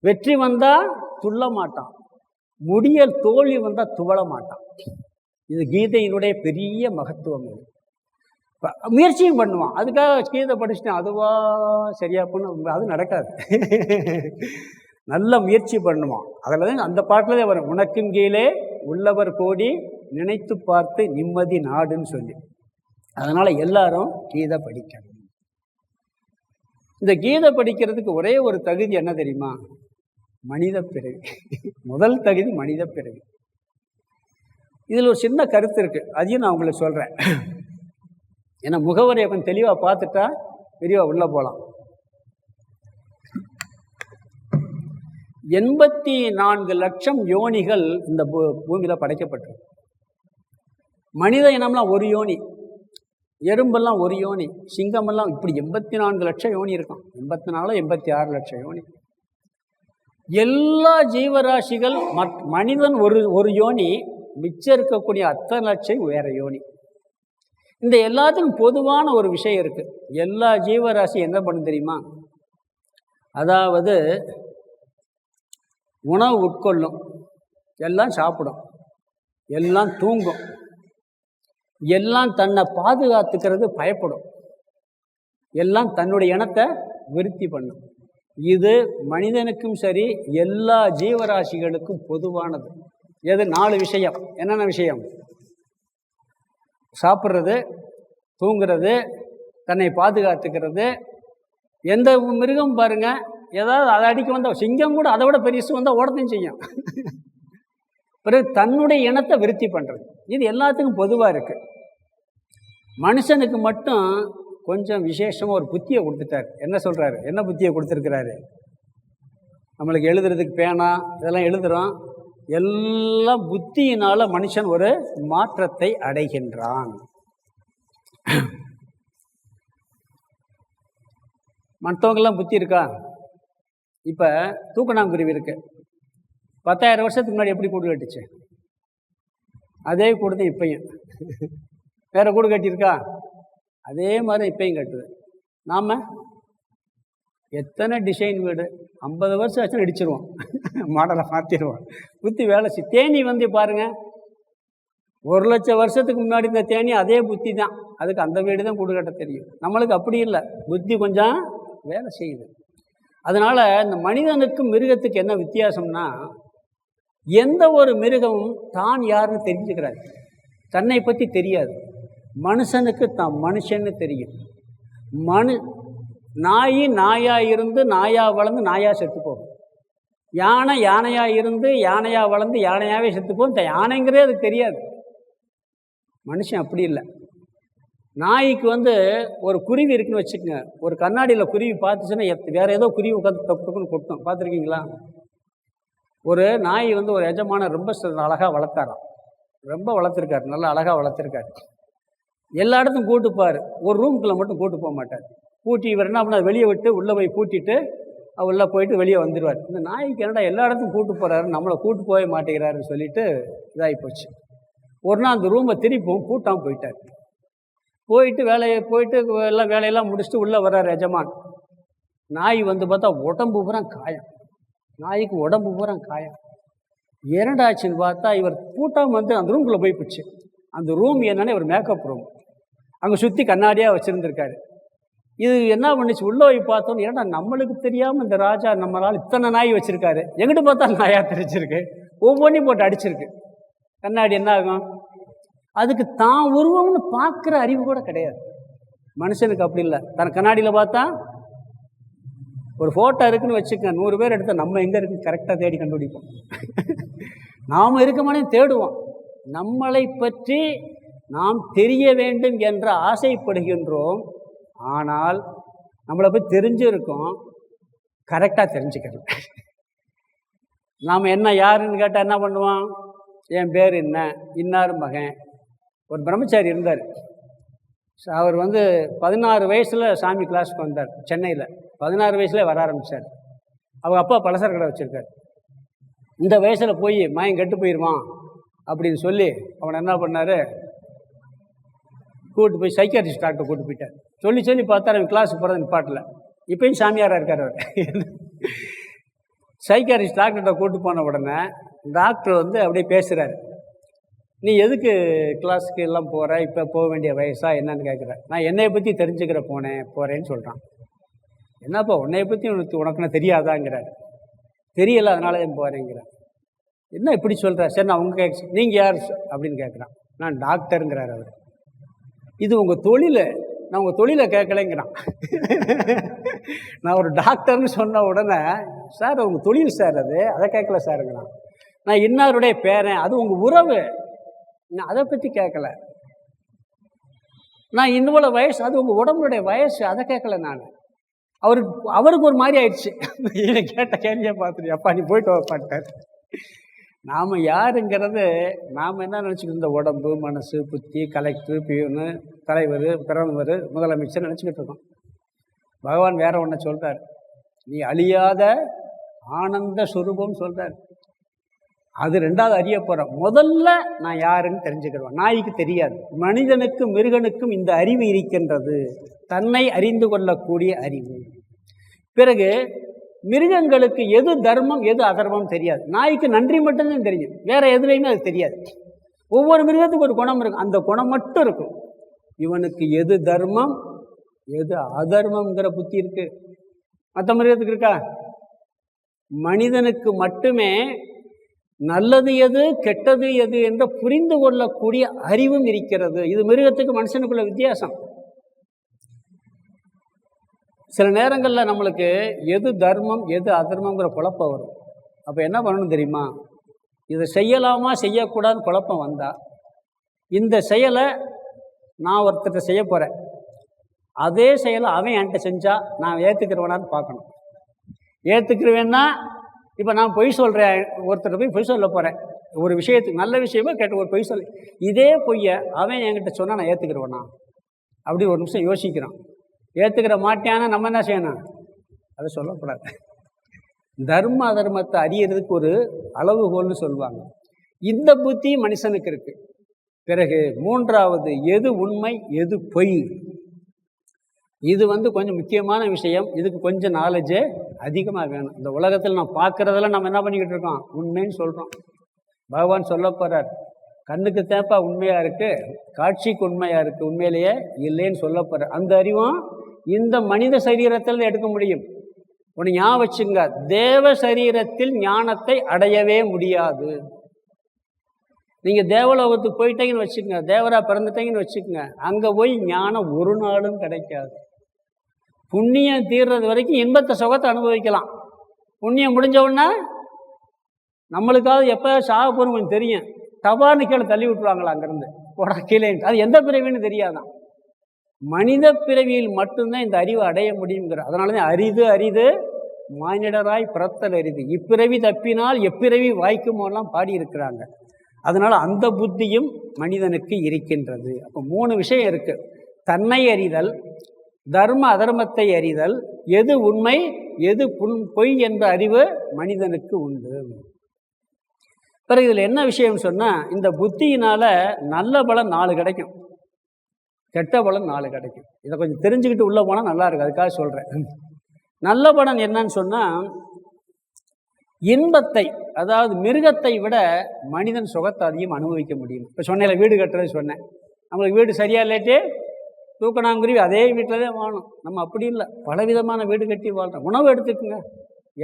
வெற்றி வந்தால் துள்ள மாட்டான், தோல்வி வந்தால் துவள மாட்டான். இது கீதையினுடைய பெரிய மகத்துவம். இது முயற்சியும் பண்ணுவான். அதுக்காக கீதை படிச்சுட்டேன் அதுவா சரியா பண்ண, அது நடக்காது. நல்ல முயற்சி பண்ணுவான். அதில் தான் அந்த பாட்டில் தான் வரும், உனக்கும் கீழே உள்ளவர் கோடி நினைத்து பார்த்து நிம்மதி நாடுன்னு சொல்லி. அதனால் எல்லாரும் கீதை படிக்கணும். இந்த கீதை படிக்கிறதுக்கு ஒரே ஒரு தகுதி என்ன தெரியுமா? மனித பிறவி. முதல் தகுதி மனித பிறவி. இதில் ஒரு சின்ன கருத்து இருக்குது, அதையும் நான் உங்களுக்கு சொல்கிறேன். ஏன்னா முகவரியை கொஞ்சம் தெளிவாக பார்த்துட்டா விரிவாக உள்ளே போகலாம். 84 லட்சம் யோனிகள் இந்த பூமியில் படைக்கப்பட்டிருக்கு. மனித இனம்லாம் ஒரு யோனி, எறும்பெல்லாம் ஒரு யோனி, சிங்கமெல்லாம் இப்படி 84 லட்சம் யோனி இருக்கும். 84 86 லட்சம் யோனி. எல்லா ஜீவராசிகள் மனிதன் ஒரு யோனி, மிச்சம் இருக்கக்கூடிய அத்தனை லட்சம் வேற யோனி. இந்த எல்லாத்துக்கும் பொதுவான ஒரு விஷயம் இருக்குது. எல்லா ஜீவராசி என்ன பண்ணும் தெரியுமா? அதாவது உணவு உட்கொள்ளும், எல்லாம் சாப்பிடும், எல்லாம் தூங்கும், எல்லாம் தன்னை பாதுகாத்துக்கிறது பயப்படும், எல்லாம் தன்னுடைய இனத்தை விருத்தி பண்ணும். இது மனிதனுக்கும் சரி எல்லா ஜீவராசிகளுக்கும் பொதுவானது. எது? 4 விஷயம். என்னென்ன விஷயம்? சாப்பிட்றது, தூங்குறது, தன்னை பாதுகாத்துக்கிறது. எந்த மிருகம் பாருங்க, ஏதாவது அதை அடிக்க வந்தால், சிங்கம் கூட அதை விட பெருசு வந்தால் ஓடத்தையும் செய்யும். பிறகு தன்னுடைய இனத்தை விருத்தி பண்ணுறது, இது எல்லாத்துக்கும் பொதுவாக இருக்குது. மனுஷனுக்கு மட்டும் கொஞ்சம் விசேஷமாக ஒரு புத்தியை கொடுத்துட்டார். என்ன சொல்கிறாரு? என்ன புத்தியை கொடுத்துருக்கிறாரு? நம்மளுக்கு எழுதுறதுக்கு பேனா இதெல்லாம் எழுதுகிறோம், எல்லாம் புத்தியினால் மனுஷன் ஒரு மாற்றத்தை அடைகின்றான். மற்றவங்கெல்லாம் புத்தி இருக்கா? இப்போ தூக்கணாங்குருவி இருக்கு, 10,000 வருஷத்துக்கு முன்னாடி எப்படி கூடு கட்டுச்சு? அதே கூடு தான் இப்பையும். வேறு கூடு கட்டியிருக்கா? அதே மாதிரி இப்பையும் கட்டுது. நாம் எத்தனை டிசைன் வீடு 50 வருஷம் ஆச்சுன்னா இடிச்சிருவோம், மாடலை மாற்றிடுவோம், புத்தி வேலை தேனி வந்து பாருங்கள், 1,00,000 வருஷத்துக்கு முன்னாடி இந்த தேனி அதே புத்தி தான், அதுக்கு அந்த வீடு தான் கூடு கட்ட தெரியும். நம்மளுக்கு அப்படி இல்லை, புத்தி கொஞ்சம் வேலை செய்யுது. அதனால் இந்த மனிதனுக்கும் மிருகத்துக்கு என்ன வித்தியாசம்னா, எந்த ஒரு மிருகமும் தான் யாருன்னு தெரிஞ்சுக்கிறாரு, தன்னை பற்றி தெரியாது. மனுஷனுக்கு தான் மனுஷன்னு தெரியும். நாய் நாயாக இருந்து நாயாக வளர்ந்து நாயாக செத்து போகும். யானை யானையாக இருந்து யானையாக வளர்ந்து யானையாகவே செத்து போகும். யானைங்கிறதே அதுக்கு தெரியாது. மனுஷன் அப்படி இல்லை. நாய்க்கு வந்து ஒரு குருவி இருக்குன்னு வச்சுக்கோங்க, ஒரு கண்ணாடியில் குருவி பார்த்துச்சுன்னா வேறு ஏதோ குருவி உட்காந்து தப்பு தப்புன்னு கொட்டும். பார்த்துருக்கீங்களா? ஒரு நாய் வந்து ஒரு எஜமான ரொம்ப அழகாக வளர்த்தாராம், ரொம்ப வளர்த்துருக்காரு, நல்லா அழகாக வளர்த்துருக்காரு. எல்லா இடத்துக்கும் கூட்டுப்பார், ஒரு ரூமுக்குள்ளே மட்டும் கூட்டு போக மாட்டார். பூட்டி இவர் என்ன பண்ணார், வெளியே விட்டு உள்ளே போய் பூட்டிட்டு உள்ளே போயிட்டு வெளியே வந்துடுவார். இந்த நாய்க்கு என்னடா எல்லா இடத்துக்கும் கூட்டு போகிறாரு, நம்மளை கூட்டு போக மாட்டேங்கிறாருன்னு சொல்லிட்டு இதாகி போச்சு. ஒரு நாள் அந்த ரூமை திருப்பியும் பூட்டாமல் போயிட்டார். போயிட்டு எல்லாம் வேலையெல்லாம் முடிச்சுட்டு உள்ளே வர்றார் எஜமான். நாய் வந்து பார்த்தா உடம்பு பூரா காயம், நாய்க்கு உடம்பு பூரா காயம். இரண்டாச்சுன்னு பார்த்தா இவர் பூட்டாமல் வந்து அந்த ரூம்குள்ளே போய் போச்சு. அந்த ரூம் என்னன்னா ஒரு மேக்கப் ரூம், அங்கே சுற்றி கண்ணாடியாக வச்சுருந்துருக்காரு. இது என்ன பண்ணிச்சு, உள்ளே போய் பார்த்தோன்னு, ஏன்னா நம்மளுக்கு தெரியாமல் இந்த ராஜா நம்மளால் இத்தனை நாய் வச்சுருக்காரு, எங்கிட்ட பார்த்தா நாயாக தெரிஞ்சிருக்கு, ஒவ்வொன்றையும் போட்டு அடிச்சிருக்கு. கண்ணாடி என்ன ஆகும், அதுக்கு தான் உருவம்னு பார்க்குற அறிவு கூட கிடையாது. மனுஷனுக்கு அப்படி இல்லை. தன் கண்ணாடியில் பார்த்தா ஒரு ஃபோட்டோ இருக்குன்னு வச்சுக்கோங்க, 100 பேர் எடுத்தால் நம்ம எங்கே இருக்குன்னு கரெக்டாக தேடி கண்டுபிடிப்போம். நாம் இருக்கமானே தேடுவோம். நம்மளை பற்றி நாம் தெரிய வேண்டும் என்ற ஆசைப்படுகின்றோம். ஆனால் நம்மளை பற்றி தெரிஞ்சிருக்கோம், கரெக்டாக தெரிஞ்சுக்கணும். நாம் என்ன யாருன்னு கேட்டால் என்ன பண்ணுவோம், என் பேர் என்ன, இன்னார் மகன். ஒரு பிரம்மச்சாரி இருந்தார், அவர் வந்து 16 வயசில் சாமி கிளாஸுக்கு வந்தார் சென்னையில். 16 வயசுல வர ஆரம்பித்தார். அவங்க அப்பா பலசர கடை வச்சுருக்கார். இந்த வயசில் போய் மயன் கெட்டு போயிடுவான் அப்படின்னு சொல்லி அவனை என்ன பண்ணார், கூப்பிட்டு போய் சைக்காட்ரிஸ்ட் டாக்டர் கூப்பிட்டு போயிட்டார். சொல்லி பார்த்தா அவன் கிளாஸுக்கு போகிறது நிப்பாட்டில். இப்போயும் சாமியாராக இருக்கார் அவர். சைக்காட்ரிஸ்ட் டாக்டர்கிட்ட கூப்பிட்டு போன உடனே டாக்டர் வந்து அப்படியே பேசுகிறார், நீ எதுக்கு கிளாஸுக்கு எல்லாம் போகிற, இப்போ போக வேண்டிய வயசா என்னன்னு கேட்குற. நான் என்னை பற்றி தெரிஞ்சுக்கிற போகிறேன்னு சொல்கிறான். என்னப்பா உன்னைய பற்றி உனக்குன்னு தெரியாதாங்கிறார். தெரியலை, அதனால தான் போகிறேங்கிறார். என்ன இப்படி சொல்கிற, சரி நான் உங்கள் நீங்கள் யார் அப்படின்னு கேட்குறான். நான் டாக்டருங்கிறார் அவர். இது உங்கள் தொழில், நான் உங்கள் தொழிலை கேட்கலைங்கிறான். நான் ஒரு டாக்டர்னு சொன்ன உடனே, சார் உங்கள் தொழில் சார் அதை கேட்கல சாருங்கிறான். நான் இன்னாருடைய பேரன், அது உங்கள் உறவு, நான் அதை பற்றி கேட்கல. நான் இன்னும் வயசு, அது உங்கள் உடம்புடைய வயசு, அதை கேட்கல நான். அவருக்கு ஒரு மாதிரி ஆயிடுச்சு. இதை கேட்ட கேள்வியை பார்த்துட்டு அப்பா நீ போயிட்டு வரப்பாட்டார். நாம் யாருங்கிறது நாம் என்ன நினச்சிக்கிட்டு, இந்த உடம்பு மனசு புத்தி கலெக்டர் பியூனு தலைவர் பிரதமர் முதலமைச்சர் நினச்சிக்கிட்டு இருக்கோம். பகவான் வேற ஒன்று சொல்கிறார், நீ அழியாத ஆனந்த சுரூபம் சொல்கிறார். அது ரெண்டாவது அறிய போகிறோம். முதல்ல நான் யாருன்னு தெரிஞ்சுக்கிறோம். நாய்க்கு தெரியாது, மனிதனுக்கும் மிருகனுக்கும் இந்த அறிவு இருக்கின்றது, தன்னை அறிந்து கொள்ளக்கூடிய அறிவு. பிறகு மிருகங்களுக்கு எது தர்மம் எது அதர்மம் தெரியாது. நாய்க்கு நன்றி மட்டும்தான் தெரியும், வேற எதுலையுமே அது தெரியாது. ஒவ்வொரு மிருகத்துக்கும் ஒரு குணம் இருக்கும், அந்த குணம் மட்டும் இருக்கும். இவனுக்கு எது தர்மம் எது அதர்மம்ங்கிற புத்தி இருக்கு, மற்ற மிருகத்துக்கு இருக்கா? மனிதனுக்கு மட்டுமே நல்லது எது கெட்டது எது என்று புரிந்து கொள்ளக்கூடிய அறிவும் இருக்கிறது. இது மிருகத்துக்கு மனுஷனுக்குள்ள வித்தியாசம். சில நேரங்களில் நம்மளுக்கு எது தர்மம் எது அதர்மங்கிற குழப்பம் வரும். அப்போ என்ன பண்ணணும் தெரியுமா, இதை செய்யலாமா செய்யக்கூடாதுன்னு குழப்பம் வந்தால், இந்த செயலை நான் ஒருத்தர்கிட்ட செய்ய போகிறேன், அதே செயலை அவன் என்கிட்ட செஞ்சால் நான் ஏற்றுக்கிறவனான்னு பார்க்கணும். ஏற்றுக்கிறவேன்னா, இப்போ நான் பொய் சொல்கிறேன், ஒருத்தர் போய் பொய் சொல்ல போகிறேன், ஒரு விஷயத்துக்கு நல்ல விஷயமா கேட்ட ஒரு பொய் சொல்ல, இதே பொய்யை அவன் என்கிட்ட சொன்னால் நான் ஏற்றுக்கிறவனா அப்படி ஒரு நிமிஷம் யோசிக்கிறான். ஏற்றுக்கிற மாட்டியானா நம்ம என்ன செய்யணும், அதை சொல்லக்கூடாது. தர்ம அதர்மத்தை அறியறதுக்கு ஒரு அளவுகோல்னு சொல்லுவாங்க. இந்த புத்தி மனுஷனுக்கு இருக்குது. பிறகு மூன்றாவது, எது உண்மை எது பொய். இது கொஞ்சம் முக்கியமான விஷயம். இதுக்கு கொஞ்சம் நாலேஜே அதிகமாக வேணும். இந்த உலகத்தில் நம்ம பார்க்குறதெல்லாம் நம்ம என்ன பண்ணிக்கிட்டு இருக்கோம்? உண்மைன்னு சொல்கிறோம். பகவான் சொல்ல போகிறார், கண்ணுக்கு தேப்பா உண்மையாக இருக்குது, காட்சிக்கு உண்மையாக இருக்குது, உண்மையிலேயே இல்லைன்னு சொல்ல போகிறார். அந்த அறிவும் இந்த மனித சரீரத்தில் எடுக்க முடியும். ஒன்று ஞாபகம் வச்சுங்க, தேவ சரீரத்தில் ஞானத்தை அடையவே முடியாது. நீங்கள் தேவலோகத்துக்கு போயிட்டீங்கன்னு வச்சுக்கோங்க, தேவராக பிறந்துட்டீங்கன்னு வச்சுக்கோங்க, அங்கே போய் ஞானம் ஒரு நாளும் கிடைக்காது. புண்ணியம் தீர்றது வரைக்கும் இன்பத்தை சுகத்தை அனுபவிக்கலாம். புண்ணியம் முடிஞ்சவுடனே நம்மளுக்காவது எப்போ சாக போகணும் கொஞ்சம் தெரியும், தபார்னு கீழே தள்ளி விட்டுருவாங்களா அங்கேருந்து, போடா கீழே. அது எந்த பிறவின்னு தெரியாதான். மனித பிறவியில் மட்டும்தான் இந்த அறிவை அடைய முடியுங்கிற. அதனால தான் அரிது அரிது மானிடராய் பிறத்தல் அரிது, இப்பிறவி தப்பினால் எப்பிறவி வாய்க்குமோலாம் பாடியிருக்கிறாங்க. அதனால் அந்த புத்தியும் மனிதனுக்கு இருக்கின்றது. அப்போ 3 விஷயம் இருக்குது. தன்னை அறிதல், தர்ம அதர்மத்தை அறிதல், எது உண்மை எது பொய் என்ற அறிவு மனிதனுக்கு உண்டு. பிறகு இதில் என்ன விஷயம் சொன்னால், இந்த புத்தியினால் நல்ல பலன் 4 கிடைக்கும், கெட்ட பலன் 4 கிடைக்கும். இதை கொஞ்சம் தெரிஞ்சுக்கிட்டு உள்ளே போனால் நல்லா இருக்குது, அதுக்காக சொல்கிறேன். நல்ல பலன் என்னன்னு சொன்னால், இன்பத்தை, அதாவது மிருகத்தை விட மனிதன் சுகத்தை அதிகம் அனுபவிக்க முடியும். இப்போ சொன்னேன் வீடு கட்டுறது சொன்னேன், நம்மளுக்கு வீடு சரியாக இல்லாட்டி தூக்கணாங்குருவி அதே வீட்டில் தான் வாழணும். நம்ம அப்படி இல்லை, பலவிதமான வீடு கட்டி வாழ்கிறோம். உணவு எடுத்துக்குங்க,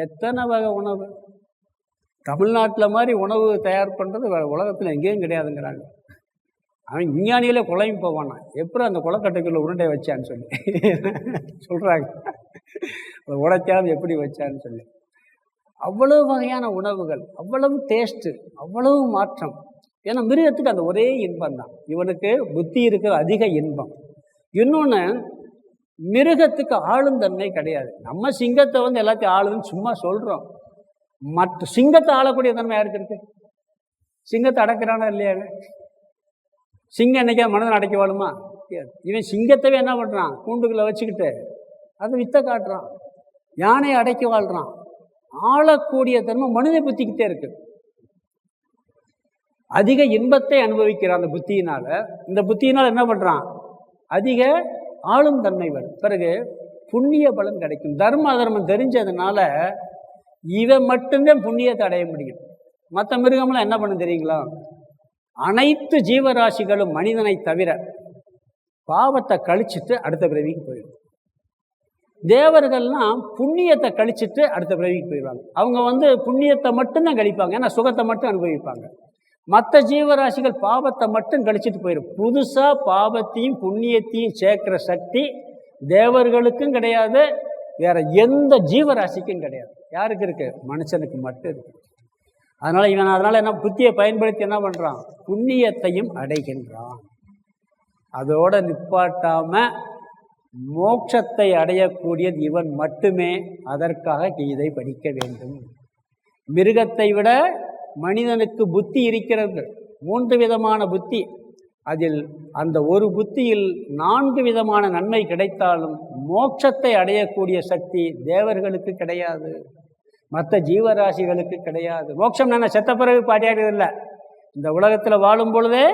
எத்தனை வகை உணவு. தமிழ்நாட்டில் மாதிரி உணவு தயார் பண்ணுறது உலகத்தில் எங்கேயும் கிடையாதுங்கிறாங்க. அவன் விஞ்ஞானிகளே குழையும் போவானா, எப்படி அந்த குளக்கட்டைக்குள்ள உருண்டை வச்சான்னு சொல்லி சொல்கிறாங்க. உடைக்காமல் எப்படி வச்சான்னு சொல்லி. அவ்வளவு வகையான உணவுகள், அவ்வளவு டேஸ்ட்டு, அவ்வளவு மாற்றம். ஏன்னா மிருகத்துக்கு அந்த ஒரே இன்பம் தான், இவனுக்கு புத்தி இருக்கிற அதிக இன்பம். இன்னொன்று, மிருகத்துக்கு ஆளும் தன்மை கிடையாது. நம்ம சிங்கத்தை எல்லாத்தையும் ஆளுதுன்னு சும்மா சொல்கிறோம். மற்ற சிங்கத்தை ஆளக்கூடிய தன்மை யாருக்கு இருக்கு? சிங்கத்தை அடக்கிறானா இல்லையாங்க? சிங்கம் என்னைக்கா மனிதன் அடைக்க வாழுமா? இவன் சிங்கத்தவே என்ன பண்ணுறான், கூண்டுக்குள்ளே வச்சுக்கிட்டு அதை வித்த காட்டுறான். யானையை அடக்கி வாழ்கிறான். ஆளக்கூடிய தன்மை மனித புத்திக்கிட்டே இருக்கு. அதிக இன்பத்தை அனுபவிக்கிறான் அந்த புத்தியினால். இந்த புத்தியினால் என்ன பண்ணுறான், அதிக ஆளும் தன்மை வரும். பிறகு புண்ணிய பலன் கிடைக்கும். தர்ம அதர்மம் தெரிஞ்சதுனால இவன் மட்டும்தான் புண்ணியத்தை அடைய முடியும். மற்ற மிருகம்லாம் என்ன பண்ண தெரியுங்களா, அனைத்து ஜீவராசிகளும் மனிதனை தவிர பாவத்தை கழிச்சிட்டு அடுத்த பிறவிக்கு போயிடும். தேவர்கள்லாம் புண்ணியத்தை கழிச்சிட்டு அடுத்த பிறவிக்கு போயிடுவாங்க. அவங்க புண்ணியத்தை மட்டும்தான் கழிப்பாங்க, ஏன்னா சுகத்தை மட்டும் அனுபவிப்பாங்க. மற்ற ஜீவராசிகள் பாவத்தை மட்டும் கழிச்சிட்டு போயிடும். புதுசாக பாவத்தையும் புண்ணியத்தையும் சேர்க்கிற சக்தி தேவர்களுக்கும் கிடையாது, வேற எந்த ஜீவராசிக்கும் கிடையாது. யாருக்கு இருக்கு? மனுஷனுக்கு மட்டும் இருக்கு. அதனால் என்ன, புத்தியை பயன்படுத்தி என்ன பண்ணுறான், புண்ணியத்தையும் அடைகின்றான். அதோட நிப்பாட்டாம மோட்சத்தை அடையக்கூடியது இவன் மட்டுமே. அதற்காக கீதை படிக்க வேண்டும். மிருகத்தை விட மனிதனுக்கு புத்தி இருக்கிறது, 3 விதமான புத்தி. அதில் அந்த ஒரு புத்தியில் 4 விதமான நன்மை கிடைத்தாலும் மோட்சத்தை அடையக்கூடிய சக்தி தேவர்களுக்கு கிடையாது, மற்ற ஜீவராசிகளுக்கு கிடையாது. மோட்சம் என்ன செத்த பிறகு பாட்டியாடுறது இல்லை, இந்த உலகத்தில் வாழும் பொழுதே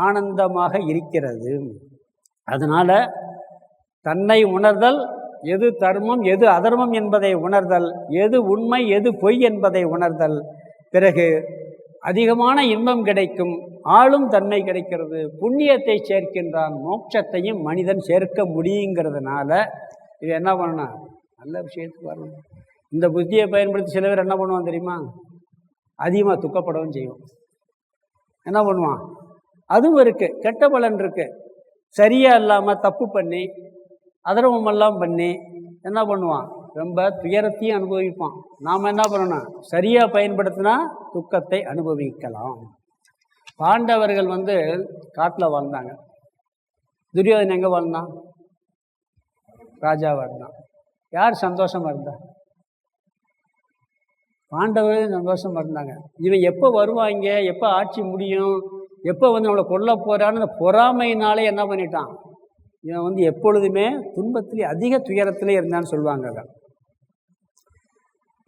ஆனந்தமாக இருக்கிறது. அதனால் தன்னை உணர்தல், எது தர்மம் எது அதர்மம் என்பதை உணர்தல், எது உண்மை எது பொய் என்பதை உணர்தல். பிறகு அதிகமான இன்பம் கிடைக்கும், ஆளும் தன்மை கிடைக்கிறது, புண்ணியத்தை சேர்க்கின்றான், மோட்சத்தையும் மனிதன் சேர்க்க முடியுங்கிறதுனால இது என்ன பண்ணணும், நல்ல விஷயத்துக்கு வரணும். இந்த புத்தியை பயன்படுத்தி சில பேர் என்ன பண்ணுவான் தெரியுமா, அதிகமாக துக்கப்படவும் செய்வோம். என்ன பண்ணுவான், அதுவும் இருக்குது, கெட்ட பலன் இருக்குது. சரியாக இல்லாமல் தப்பு பண்ணி அதர்மமெல்லாம் பண்ணி என்ன பண்ணுவான், ரொம்ப துயரத்தையும் அனுபவிப்பான். நாம் என்ன பண்ணணும், சரியாக பயன்படுத்தினா துக்கத்தை அனுபவிக்கலாம். பாண்டவர்கள் காட்டில் வாழ்ந்தாங்க. துரியோதனன் எங்கே வாழ்ந்தான், ராஜாவாக இருந்தான். யார் சந்தோஷமாக இருந்தா, பாண்டவர்கள் சந்தோஷமாக இருந்தாங்க. இவன் எப்போ வருவாங்க, எப்போ ஆட்சி முடியும், எப்போ நம்மளை கொல்ல போகிறான்னு பொறாமையினாலே என்ன பண்ணிட்டான், இவன் எப்பொழுதுமே துன்பத்திலே அதிக துயரத்திலே இருந்தான்னு சொல்லுவாங்க.